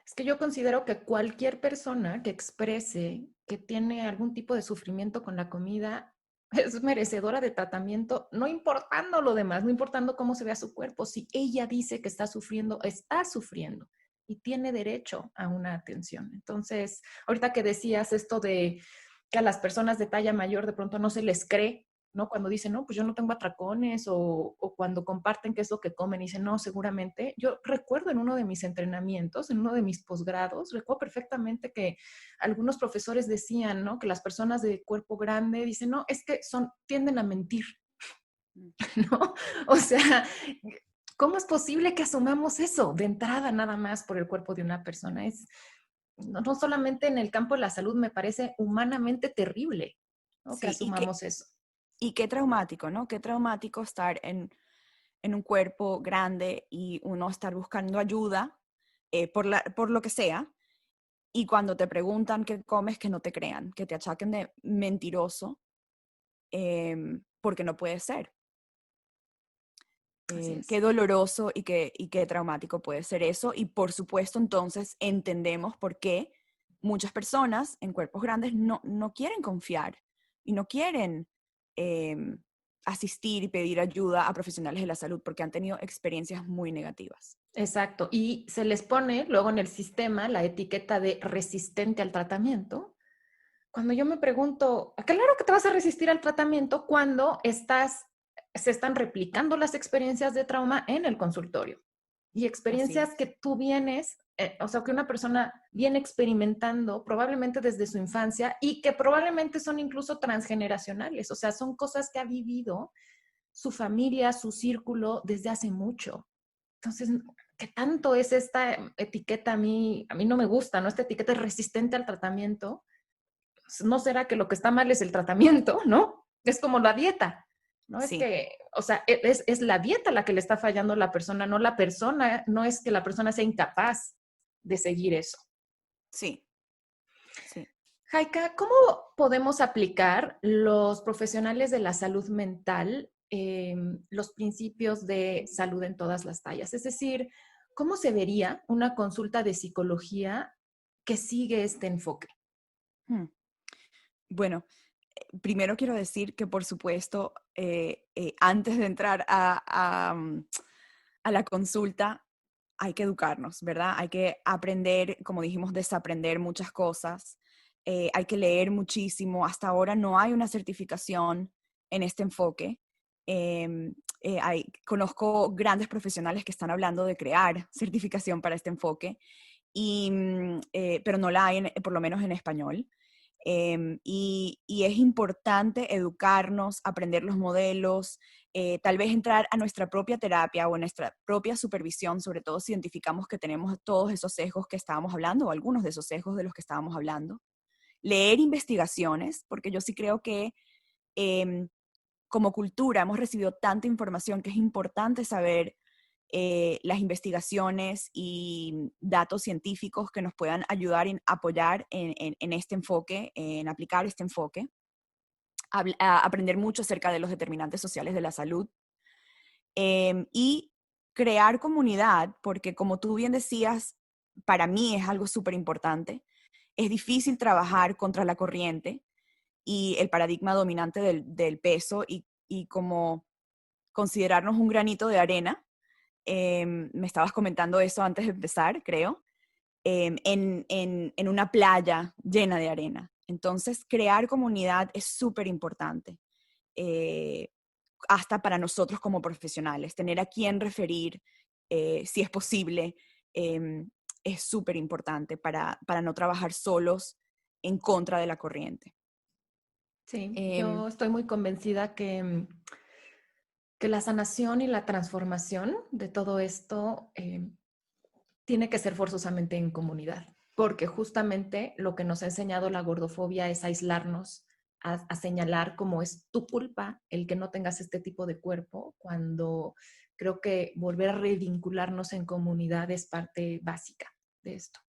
es que yo considero que cualquier persona que exprese que tiene algún tipo de sufrimiento con la comida es merecedora de tratamiento, no importando lo demás, no importando cómo se vea su cuerpo. Si ella dice que está sufriendo y tiene derecho a una atención. Entonces, ahorita que decías esto de que a las personas de talla mayor de pronto no se les cree, ¿no? Cuando dicen, no, pues yo no tengo atracones, o cuando comparten qué es lo que comen y dicen, no, seguramente. Yo recuerdo en uno de mis entrenamientos, en uno de mis posgrados, recuerdo perfectamente que algunos profesores decían, ¿no? Que las personas de cuerpo grande dicen, no, es que tienden a mentir, Mm. ¿no? O sea, ¿cómo es posible que asumamos eso de entrada nada más por el cuerpo de una persona? No solamente en el campo de la salud, me parece humanamente terrible, ¿no? Que Sí, asumamos eso. y qué traumático, ¿no? Qué traumático estar en un cuerpo grande y uno estar buscando ayuda por lo que sea, y cuando te preguntan qué comes, que no te crean, que te achaquen de mentiroso, porque no puede ser. Así Qué es. doloroso y qué traumático puede ser eso. Y por supuesto, entonces entendemos por qué muchas personas en cuerpos grandes no quieren confiar y no quieren em, asistir y pedir ayuda a profesionales de la salud porque han tenido experiencias muy negativas. Exacto. Y se les pone luego en el sistema la etiqueta de resistente al tratamiento. Cuando yo me pregunto, claro que te vas a resistir al tratamiento cuando se están replicando las experiencias de trauma en el consultorio. Y Así experiencias que es. tú vienes, o sea, que una persona viene experimentando probablemente desde su infancia y que probablemente son incluso transgeneracionales. O sea, son cosas que ha vivido su familia, su círculo desde hace mucho. Entonces, ¿qué tanto es esta etiqueta? A mí no me gusta, ¿no? Esta etiqueta es resistente al tratamiento. ¿No será que lo que está mal es el tratamiento, no? Es como la dieta, ¿no? Es Sí, que, o sea, es la dieta la que le está fallando a la persona, no la persona, no es que la persona sea incapaz de seguir eso. sí, sí. Jaika, ¿cómo podemos aplicar los profesionales de la salud mental los principios de salud en todas las tallas? Es decir, ¿cómo se vería una consulta de psicología que sigue este enfoque? Hmm. Bueno, primero quiero decir que, por supuesto, antes de entrar a la consulta, hay que educarnos, ¿verdad? Hay que aprender, como dijimos, desaprender muchas cosas. Hay que leer muchísimo. Hasta ahora no hay una certificación en este enfoque. Conozco grandes profesionales que están hablando de crear certificación para este enfoque, pero no la hay, por lo menos en español. Y es importante educarnos, aprender los modelos, tal vez entrar a nuestra propia terapia o a nuestra propia supervisión, sobre todo si identificamos que tenemos todos esos sesgos que estábamos hablando o algunos de esos sesgos de los que estábamos hablando. Leer investigaciones, porque yo sí creo que em, como cultura hemos recibido tanta información que es importante saber las investigaciones y datos científicos que nos puedan ayudar y apoyar en este enfoque, en aplicar este enfoque, aprender mucho acerca de los determinantes sociales de la salud y crear comunidad, porque como tú bien decías, para mí es algo súper importante. Es difícil trabajar contra la corriente y el paradigma dominante del peso y como considerarnos un granito de arena. Me estabas comentando eso antes de empezar, creo, en una playa llena de arena. Entonces, crear comunidad es súper importante, eh, hasta para nosotros como profesionales. Tener a quién referir, si es posible, eh, es súper importante para no trabajar solos en contra de la corriente. Sí, Em, yo estoy muy convencida que la sanación y la transformación de todo esto tiene que ser forzosamente en comunidad, porque justamente lo que nos ha enseñado la gordofobia es aislarnos, a señalar cómo es tu culpa el que no tengas este tipo de cuerpo, cuando creo que volver a revincularnos en comunidad es parte básica de esto.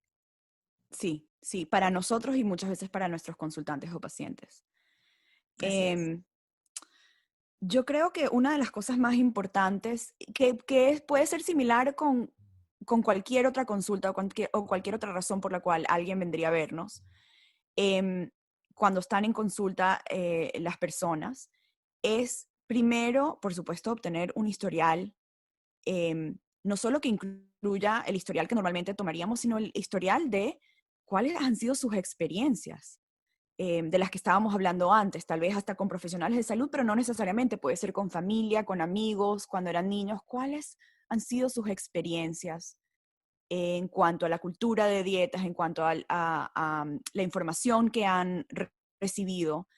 sí, sí, para nosotros y muchas veces para nuestros consultantes o pacientes. Así es. Em, Yo creo que una de las cosas más importantes, puede ser similar con cualquier otra consulta o cualquier otra razón por la cual alguien vendría a vernos, em, cuando están en consulta las personas, es primero, por supuesto, obtener un historial, no solo que incluya el historial que normalmente tomaríamos, sino el historial de cuáles han sido sus experiencias de las que estábamos hablando antes, tal vez hasta con profesionales de salud, pero no necesariamente, puede ser con familia, con amigos, cuando eran niños, cuáles han sido sus experiencias en cuanto a la cultura de dietas, en cuanto a la información que han recibido.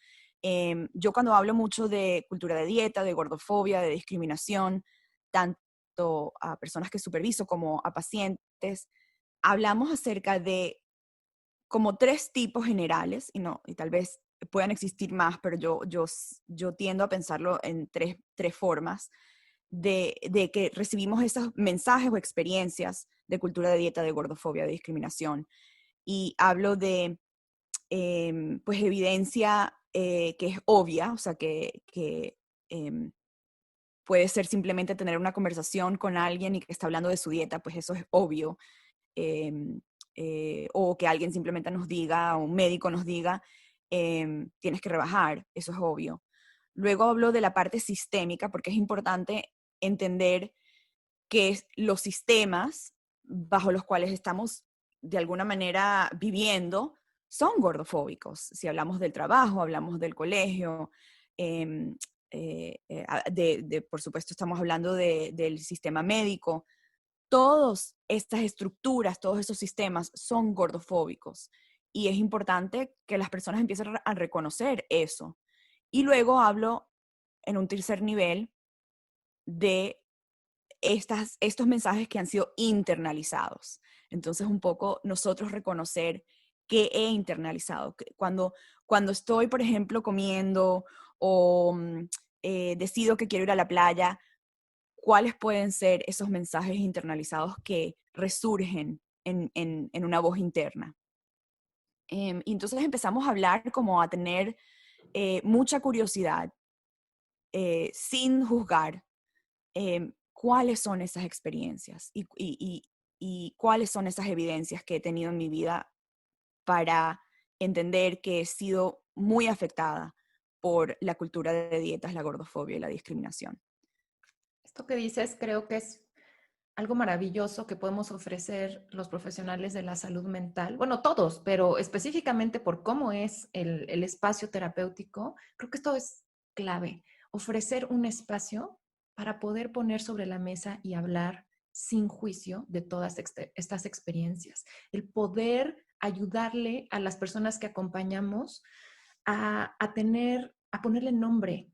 Yo cuando hablo mucho de cultura de dieta, de gordofobia, de discriminación, tanto a personas que superviso como a pacientes, hablamos acerca de como tres tipos generales, y tal vez puedan existir más, pero yo tiendo a pensarlo en tres formas, de que recibimos esos mensajes o experiencias de cultura de dieta, de gordofobia, de discriminación. Y hablo de, pues, evidencia que es obvia, o sea, que em, puede ser simplemente tener una conversación con alguien y que está hablando de su dieta, pues eso es obvio, em, o que alguien simplemente nos diga, o un médico nos diga, tienes que rebajar, eso es obvio. Luego hablo de la parte sistémica, porque es importante entender que los sistemas bajo los cuales estamos de alguna manera viviendo son gordofóbicos. Si hablamos del trabajo, hablamos del colegio, em, por supuesto estamos hablando del sistema médico. Todas estas estructuras, todos esos sistemas son gordofóbicos y es importante que las personas empiecen a reconocer eso. Y luego hablo en un tercer nivel de estos mensajes que han sido internalizados. Entonces, un poco nosotros reconocer que he internalizado. Cuando estoy, por ejemplo, comiendo o decido que quiero ir a la playa, ¿cuáles pueden ser esos mensajes internalizados que resurgen en una voz interna? Y entonces empezamos a hablar como a tener mucha curiosidad, sin juzgar, cuáles son esas experiencias y cuáles son esas evidencias que he tenido en mi vida para entender que he sido muy afectada por la cultura de dietas, la gordofobia y la discriminación. Esto que dices creo que es algo maravilloso que podemos ofrecer los profesionales de la salud mental, bueno, todos, pero específicamente por cómo es el espacio terapéutico, creo que esto es clave, ofrecer un espacio para poder poner sobre la mesa y hablar sin juicio de todas estas experiencias, el poder ayudarle a las personas que acompañamos a ponerle nombre,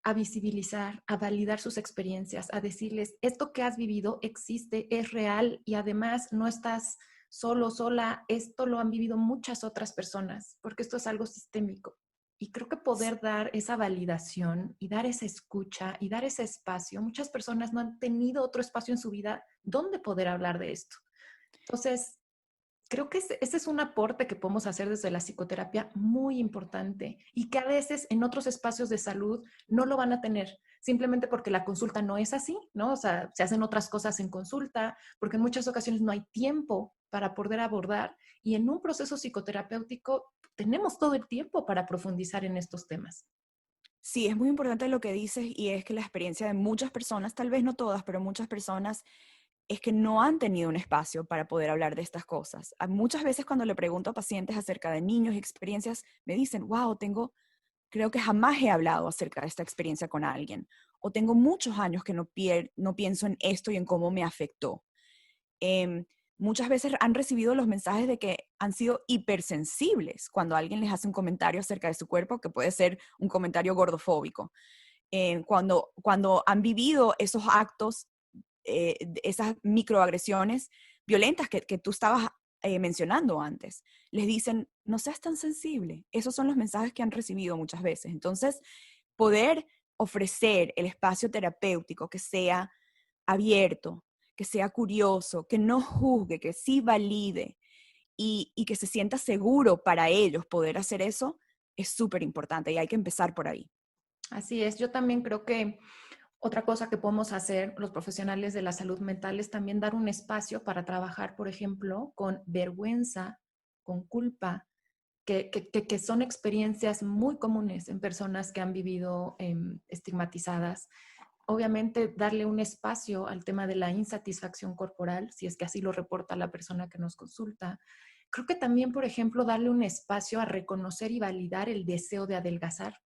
a visibilizar, a validar sus experiencias, a decirles, esto que has vivido existe, es real y además no estás solo, sola, esto lo han vivido muchas otras personas, porque esto es algo sistémico. Y creo que poder dar esa validación y dar esa escucha y dar ese espacio, muchas personas no han tenido otro espacio en su vida donde poder hablar de esto. Entonces, creo que ese es un aporte que podemos hacer desde la psicoterapia muy importante y que a veces en otros espacios de salud no lo van a tener, simplemente porque la consulta no es así, ¿no? O sea, se hacen otras cosas en consulta, porque en muchas ocasiones no hay tiempo para poder abordar y en un proceso psicoterapéutico tenemos todo el tiempo para profundizar en estos temas. Sí, es muy importante lo que dices y es que la experiencia de muchas personas, tal vez no todas, pero muchas personas, es que no han tenido un espacio para poder hablar de estas cosas. Muchas veces cuando le pregunto a pacientes acerca de niños y experiencias, me dicen, wow, creo que jamás he hablado acerca de esta experiencia con alguien, o tengo muchos años que no pienso en esto y en cómo me afectó. Em, Muchas veces han recibido los mensajes de que han sido hipersensibles cuando alguien les hace un comentario acerca de su cuerpo, que puede ser un comentario gordofóbico. Cuando han vivido esos actos, esas microagresiones violentas que tú estabas mencionando antes, les dicen, no seas tan sensible. Esos son los mensajes que han recibido muchas veces. Entonces, poder ofrecer el espacio terapéutico que sea abierto, que sea curioso, que no juzgue, que sí valide y que se sienta seguro para ellos poder hacer eso, es súper importante y hay que empezar por ahí. Así es, yo también creo que otra cosa que podemos hacer los profesionales de la salud mental es también dar un espacio para trabajar, por ejemplo, con vergüenza, con culpa, que son experiencias muy comunes en personas que han vivido estigmatizadas. Obviamente, darle un espacio al tema de la insatisfacción corporal, si es que así lo reporta la persona que nos consulta. Creo que también, por ejemplo, darle un espacio a reconocer y validar el deseo de adelgazar.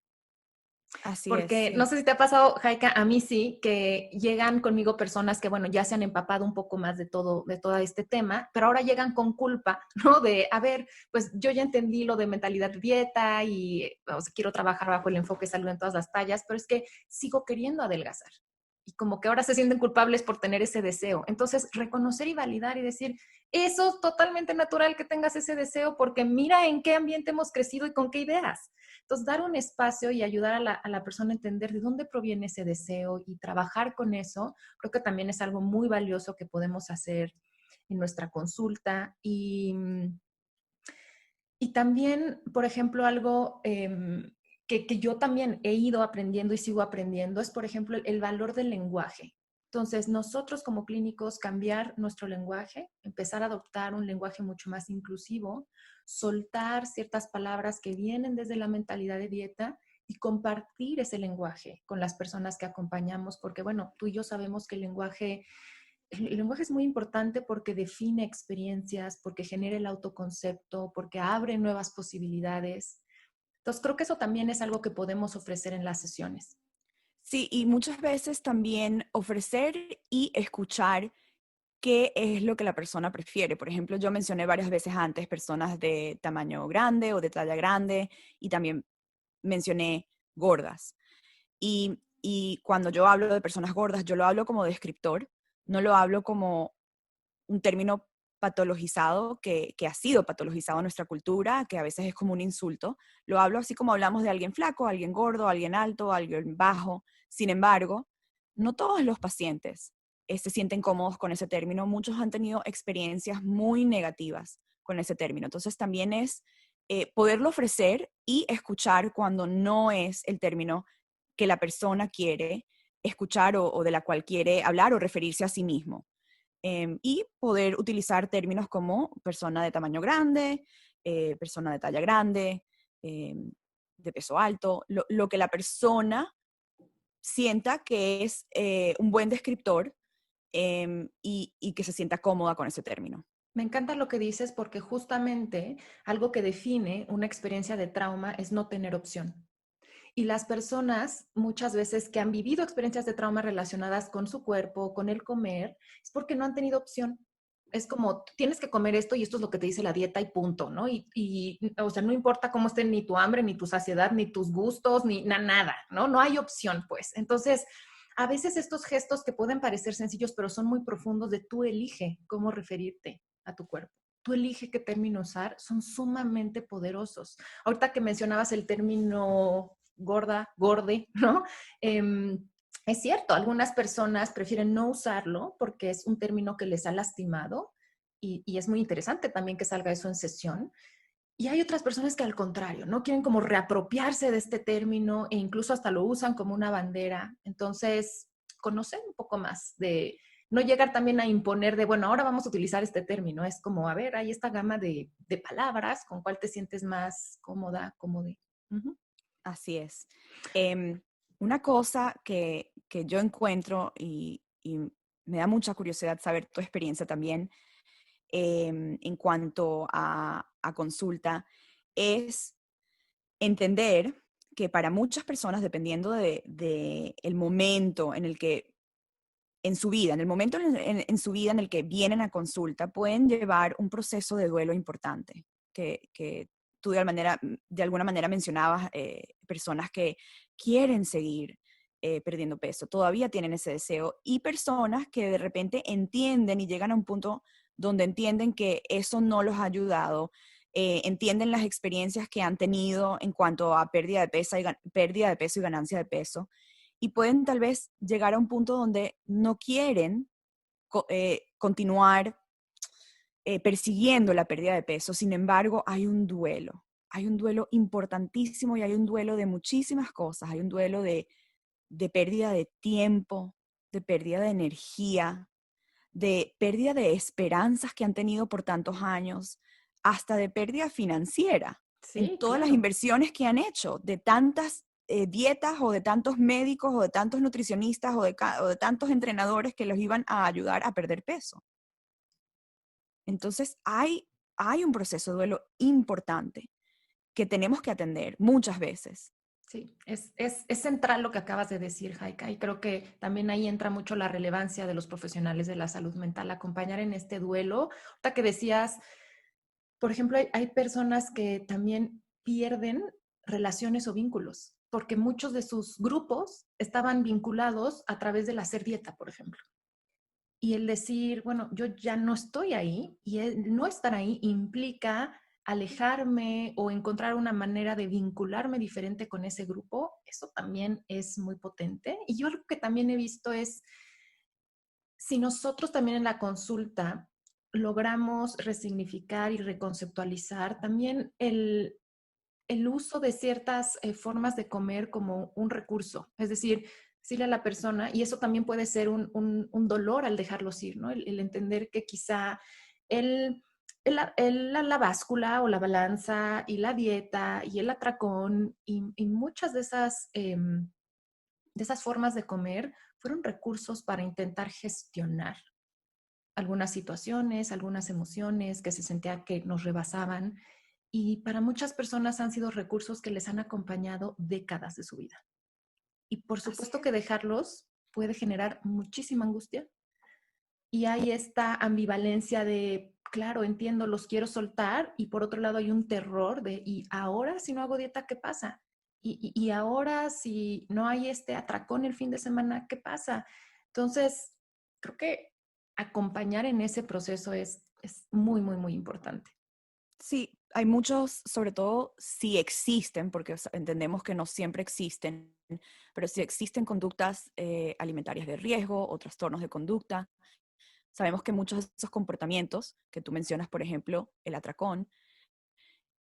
Así es, Porque no sí. sé si te ha pasado, Jaika, a mí sí, que llegan conmigo personas que, bueno, ya se han empapado un poco más de todo este tema, pero ahora llegan con culpa, ¿no? De, a ver, pues yo ya entendí lo de mentalidad de dieta y o sea, quiero trabajar bajo el enfoque salud en todas las tallas, pero es que sigo queriendo adelgazar. Y como que ahora se sienten culpables por tener ese deseo. Entonces, reconocer y validar y decir, eso es totalmente natural que tengas ese deseo porque mira en qué ambiente hemos crecido y con qué ideas. Entonces, dar un espacio y ayudar a la persona a entender de dónde proviene ese deseo y trabajar con eso, creo que también es algo muy valioso que podemos hacer en nuestra consulta. Y también, por ejemplo, algo que yo también he ido aprendiendo y sigo aprendiendo es, por ejemplo, el valor del lenguaje. Entonces, nosotros como clínicos cambiar nuestro lenguaje, empezar a adoptar un lenguaje mucho más inclusivo, soltar ciertas palabras que vienen desde la mentalidad de dieta y compartir ese lenguaje con las personas que acompañamos, porque bueno, tú y yo sabemos que el lenguaje es muy importante porque define experiencias, porque genera el autoconcepto, porque abre nuevas posibilidades. Entonces, creo que eso también es algo que podemos ofrecer en las sesiones. Sí, y muchas veces también ofrecer y escuchar qué es lo que la persona prefiere. Por ejemplo, yo mencioné varias veces antes personas de tamaño grande o de talla grande y también mencioné gordas. Y cuando yo hablo de personas gordas, yo lo hablo como descriptor, no lo hablo como un término patologizado que ha sido patologizado en nuestra cultura, que a veces es como un insulto. Lo hablo así como hablamos de alguien flaco, alguien gordo, alguien alto, alguien bajo. Sin embargo, no todos los pacientes se sienten cómodos con ese término. Muchos han tenido experiencias muy negativas con ese término. Entonces también es poderlo ofrecer y escuchar cuando no es el término que la persona quiere escuchar o de la cual quiere hablar o referirse a sí mismo. Y poder utilizar términos como persona de tamaño grande, persona de talla grande, de peso alto, lo que la persona sienta que es un buen descriptor y que se sienta cómoda con ese término. Me encanta lo que dices porque justamente algo que define una experiencia de trauma es no tener opción. Y las personas muchas veces que han vivido experiencias de trauma relacionadas con su cuerpo, con el comer, es porque no han tenido opción. Es como, tienes que comer esto y esto es lo que te dice la dieta y punto, ¿no? O sea, no importa cómo esté ni tu hambre, ni tu saciedad, ni tus gustos, ni nada, ¿no? No hay opción, pues. Entonces, a veces estos gestos que pueden parecer sencillos, pero son muy profundos de tú elige cómo referirte a tu cuerpo. Tú elige qué término usar, son sumamente poderosos. Ahorita que mencionabas el término gorda, gorde, ¿no? Eh, es cierto, algunas personas prefieren no usarlo porque es un término que les ha lastimado y es muy interesante también que salga eso en sesión. Y hay otras personas que al contrario, ¿no? Quieren como reapropiarse de este término e incluso hasta lo usan como una bandera. Entonces, conocer un poco más de, no llegar también a imponer de, bueno, ahora vamos a utilizar este término. Es como, a ver, hay esta gama de palabras con cuál te sientes más cómoda, cómodo. Uh-huh. Así es. Una cosa que yo encuentro y me da mucha curiosidad saber tu experiencia también en cuanto a consulta es entender que para muchas personas, dependiendo de el momento en el que en su vida, en el momento en su vida en el que vienen a consulta, pueden llevar un proceso de duelo importante, que tú de alguna manera mencionabas, personas que quieren seguir perdiendo peso, todavía tienen ese deseo, y personas que de repente entienden y llegan a un punto donde entienden que eso no los ha ayudado, entienden las experiencias que han tenido en cuanto a pérdida de peso y ganancia de peso, y pueden tal vez llegar a un punto donde no quieren continuar persiguiendo la pérdida de peso. Sin embargo, hay un duelo importantísimo y hay un duelo de muchísimas cosas. Hay un duelo de pérdida de tiempo, de pérdida de energía, de pérdida de esperanzas que han tenido por tantos años, hasta de pérdida financiera en Sí, todas las claro. inversiones que han hecho, de tantas dietas o de tantos médicos o de tantos nutricionistas o de tantos entrenadores que los iban a ayudar a perder peso. Entonces hay un proceso de duelo importante que tenemos que atender muchas veces. Sí, es central lo que acabas de decir, Jaika, y creo que también ahí entra mucho la relevancia de los profesionales de la salud mental, acompañar en este duelo. Ahorita que decías, por ejemplo, hay personas que también pierden relaciones o vínculos, porque muchos de sus grupos estaban vinculados a través del hacer dieta, por ejemplo. Y el decir, bueno, yo ya no estoy ahí y el no estar ahí implica alejarme o encontrar una manera de vincularme diferente con ese grupo, eso también es muy potente. Y yo algo que también he visto es, si nosotros también en la consulta logramos resignificar y reconceptualizar también el uso de ciertas formas de comer como un recurso, es decir, decirle a la persona, y eso también puede ser un dolor al dejarlos ir, ¿no? El entender que quizá él la báscula o la balanza y la dieta y el atracón y muchas de esas formas de comer fueron recursos para intentar gestionar algunas situaciones, algunas emociones que se sentía que nos rebasaban y para muchas personas han sido recursos que les han acompañado décadas de su vida. Y por Así supuesto es. que dejarlos puede generar muchísima angustia y hay esta ambivalencia de, claro, entiendo, los quiero soltar y por otro lado hay un terror de, ¿y ahora si no hago dieta, qué pasa? Y ahora si no hay este atracón el fin de semana, ¿qué pasa? Entonces, creo que acompañar en ese proceso es muy, muy, muy importante. Sí, hay muchos, sobre todo si existen, porque entendemos que no siempre existen, pero si existen conductas alimentarias de riesgo o trastornos de conducta, sabemos que muchos de esos comportamientos que tú mencionas, por ejemplo, el atracón,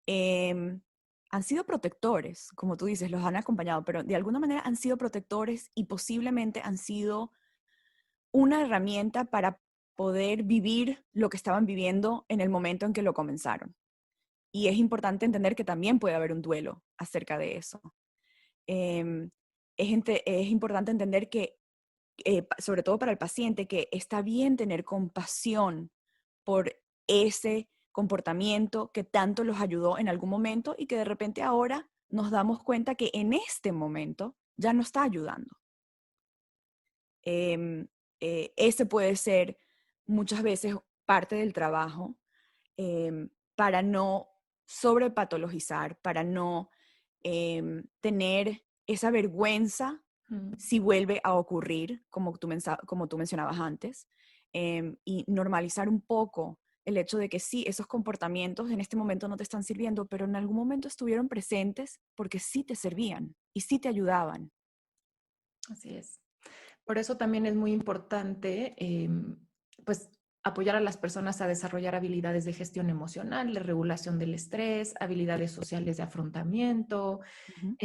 em, han sido protectores, como tú dices, los han acompañado, pero de alguna manera han sido protectores y posiblemente han sido una herramienta para poder vivir lo que estaban viviendo en el momento en que lo comenzaron. Y es importante entender que también puede haber un duelo acerca de eso. Em, es importante entender que, sobre todo para el paciente, que está bien tener compasión por ese comportamiento que tanto los ayudó en algún momento y que de repente ahora nos damos cuenta que en este momento ya no está ayudando. Em, Ese puede ser muchas veces parte del trabajo para no sobrepatologizar, para no tener esa vergüenza Mm. si vuelve a ocurrir, como tú mencionabas antes, y normalizar un poco el hecho de que sí, esos comportamientos en este momento no te están sirviendo, pero en algún momento estuvieron presentes porque sí te servían y sí te ayudaban. Así es. Por eso también es muy importante, pues, apoyar a las personas a desarrollar habilidades de gestión emocional, de regulación del estrés, habilidades sociales de afrontamiento, Ujú.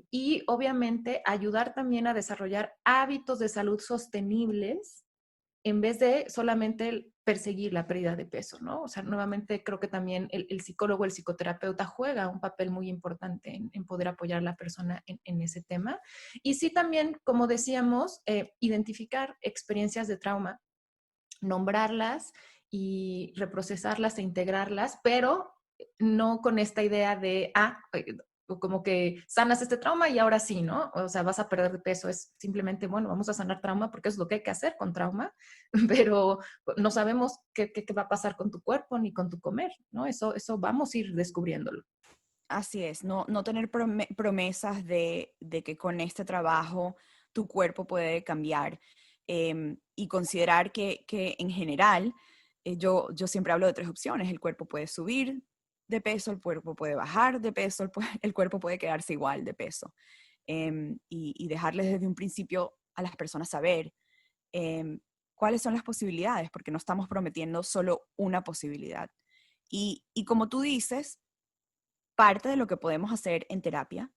y obviamente ayudar también a desarrollar hábitos de salud sostenibles en vez de solamente perseguir la pérdida de peso, ¿no? O sea, nuevamente creo que también el psicólogo, el psicoterapeuta juega un papel muy importante en poder apoyar a la persona en ese tema. Y sí también, como decíamos, identificar experiencias de trauma, nombrarlas y reprocesarlas e integrarlas, pero no con esta idea de, como que sanas este trauma y ahora sí, ¿no? O sea, vas a perder de peso. Es simplemente, bueno, vamos a sanar trauma porque es lo que hay que hacer con trauma, pero no sabemos qué va a pasar con tu cuerpo ni con tu comer, ¿no? Eso vamos a ir descubriéndolo. Así es, no tener promesas de que con este trabajo tu cuerpo puede cambiar y considerar que en general, yo siempre hablo de tres opciones, el cuerpo puede subir de peso, el cuerpo puede bajar de peso, el cuerpo puede quedarse igual de peso. Y dejarles desde un principio a las personas saber em, cuáles son las posibilidades, porque no estamos prometiendo solo una posibilidad. Y como tú dices, parte de lo que podemos hacer en terapia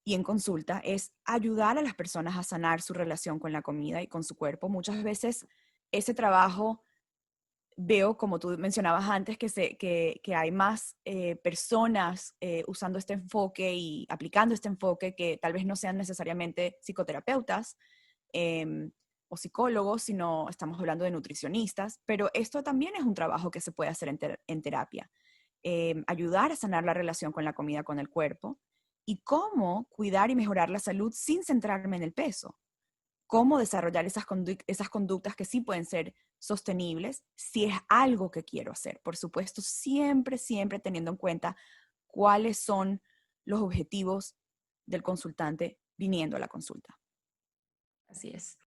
y en consulta es ayudar a las personas a sanar su relación con la comida y con su cuerpo. Muchas veces ese trabajo veo, como tú mencionabas antes, que hay más personas usando este enfoque y aplicando este enfoque que tal vez no sean necesariamente psicoterapeutas em, o psicólogos, sino estamos hablando de nutricionistas, pero esto también es un trabajo que se puede hacer en terapia. Ayudar a sanar la relación con la comida, con el cuerpo, y cómo cuidar y mejorar la salud sin centrarme en el peso. Cómo desarrollar esas conductas que sí pueden ser sostenibles si es algo que quiero hacer. Por supuesto, siempre, siempre teniendo en cuenta cuáles son los objetivos del consultante viniendo a la consulta. Así es.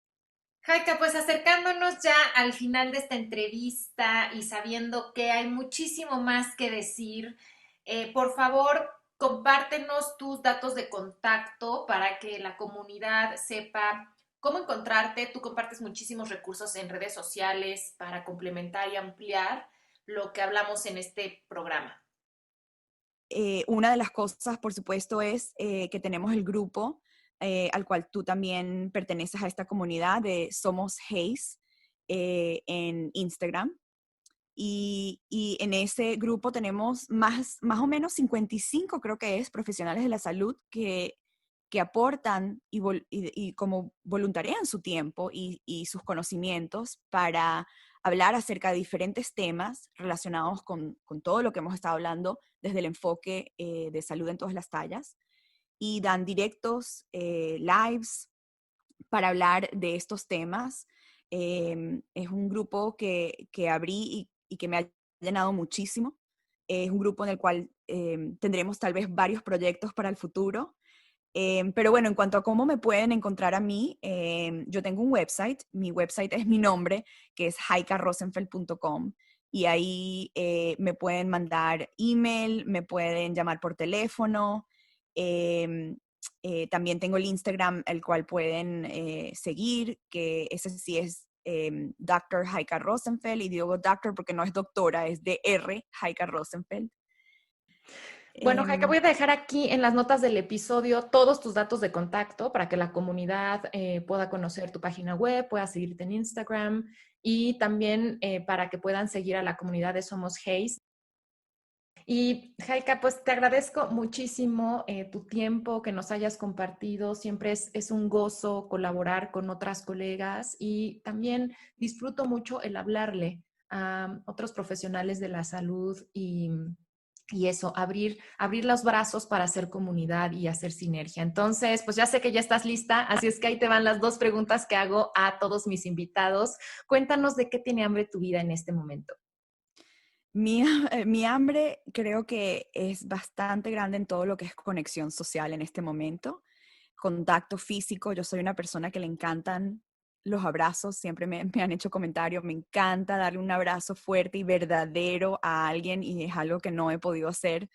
Jaika, pues acercándonos ya al final de esta entrevista y sabiendo que hay muchísimo más que decir, por favor, compártenos tus datos de contacto para que la comunidad sepa cómo encontrarte. Tú compartes muchísimos recursos en redes sociales para complementar y ampliar lo que hablamos en este programa. Una de las cosas, por supuesto, es que tenemos el grupo al cual tú también perteneces a esta comunidad de Somos Hayes en Instagram. Y en ese grupo tenemos más o menos 55, creo que es, profesionales de la salud que aportan y como voluntarian su tiempo y sus conocimientos para hablar acerca de diferentes temas relacionados con todo lo que hemos estado hablando desde el enfoque de salud en todas las tallas. Y dan directos, lives, para hablar de estos temas. Es un grupo que abrí y que me ha llenado muchísimo. Es un grupo en el cual tendremos tal vez varios proyectos para el futuro. Pero bueno, en cuanto a cómo me pueden encontrar a mí, yo tengo un website. Mi website es mi nombre, que es heikarosenfeld.com. Y ahí me pueden mandar email, me pueden llamar por teléfono. em, También tengo el Instagram, el cual pueden seguir, que ese sí es Dr. Heika Rosenfeld. Y digo doctor porque no es doctora, es DR Heika Rosenfeld. Bueno, Heike, voy a dejar aquí en las notas del episodio todos tus datos de contacto para que la comunidad pueda conocer tu página web, pueda seguirte en Instagram y también para que puedan seguir a la comunidad de Somos Hayes. Y Heike, pues te agradezco muchísimo tu tiempo que nos hayas compartido. Siempre es un gozo colaborar con otras colegas y también disfruto mucho el hablarle a otros profesionales de la salud y eso, abrir los brazos para hacer comunidad y hacer sinergia. Entonces, pues ya sé que ya estás lista, así es que ahí te van las 2 preguntas que hago a todos mis invitados. Cuéntanos de qué tiene hambre tu vida en este momento. Mi hambre creo que es bastante grande en todo lo que es conexión social en este momento, contacto físico. Yo soy una persona que le encantan los abrazos, siempre me han hecho comentarios, me encanta darle un abrazo fuerte y verdadero a alguien y es algo que no he podido hacer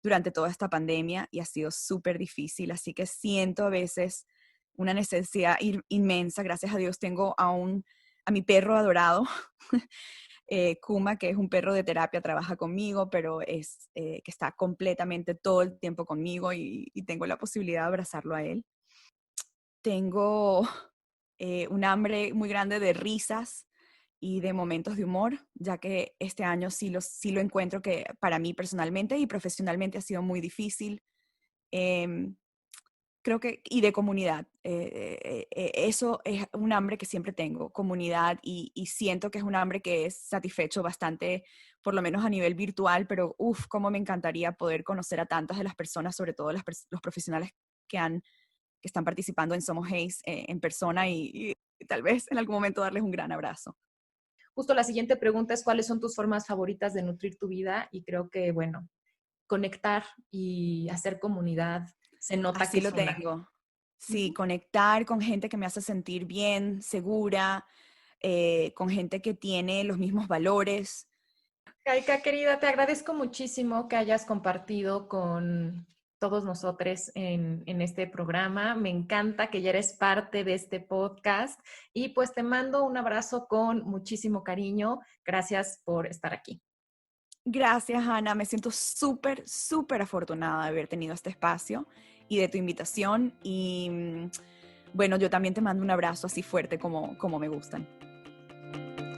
durante toda esta pandemia y ha sido súper difícil, así que siento a veces una necesidad inmensa. Gracias a Dios tengo a mi perro adorado, Kuma, que es un perro de terapia, trabaja conmigo, pero es que está completamente todo el tiempo conmigo y tengo la posibilidad de abrazarlo a él. Tengo un hambre muy grande de risas y de momentos de humor, ya que este año sí lo encuentro que para mí personalmente y profesionalmente ha sido muy difícil. Em, Creo que, y de comunidad, eso es un hambre que siempre tengo, comunidad, y siento que es un hambre que es satisfecho bastante, por lo menos a nivel virtual, pero cómo me encantaría poder conocer a tantas de las personas, sobre todo los profesionales que están participando en Somos Hayes en persona y tal vez en algún momento darles un gran abrazo. Justo la siguiente pregunta es cuáles son tus formas favoritas de nutrir tu vida y creo que, bueno, conectar y hacer comunidad se nota que Así es lo una. tengo. Sí, Ujú. conectar con gente que me hace sentir bien, segura, con gente que tiene los mismos valores. Kaika, querida, te agradezco muchísimo que hayas compartido con todos nosotros en este programa. Me encanta que ya eres parte de este podcast y pues te mando un abrazo con muchísimo cariño. Gracias por estar aquí. Gracias, Ana. Me siento súper, súper afortunada de haber tenido este espacio y de tu invitación. Y bueno, yo también te mando un abrazo así fuerte como me gustan.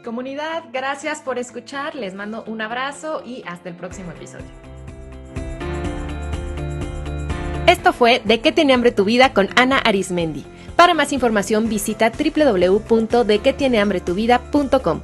Comunidad, gracias por escuchar. Les mando un abrazo y hasta el próximo episodio. Esto fue ¿De qué tiene hambre tu vida? Con Ana Arismendi. Para más información visita www.dequetienehambretuvida.com.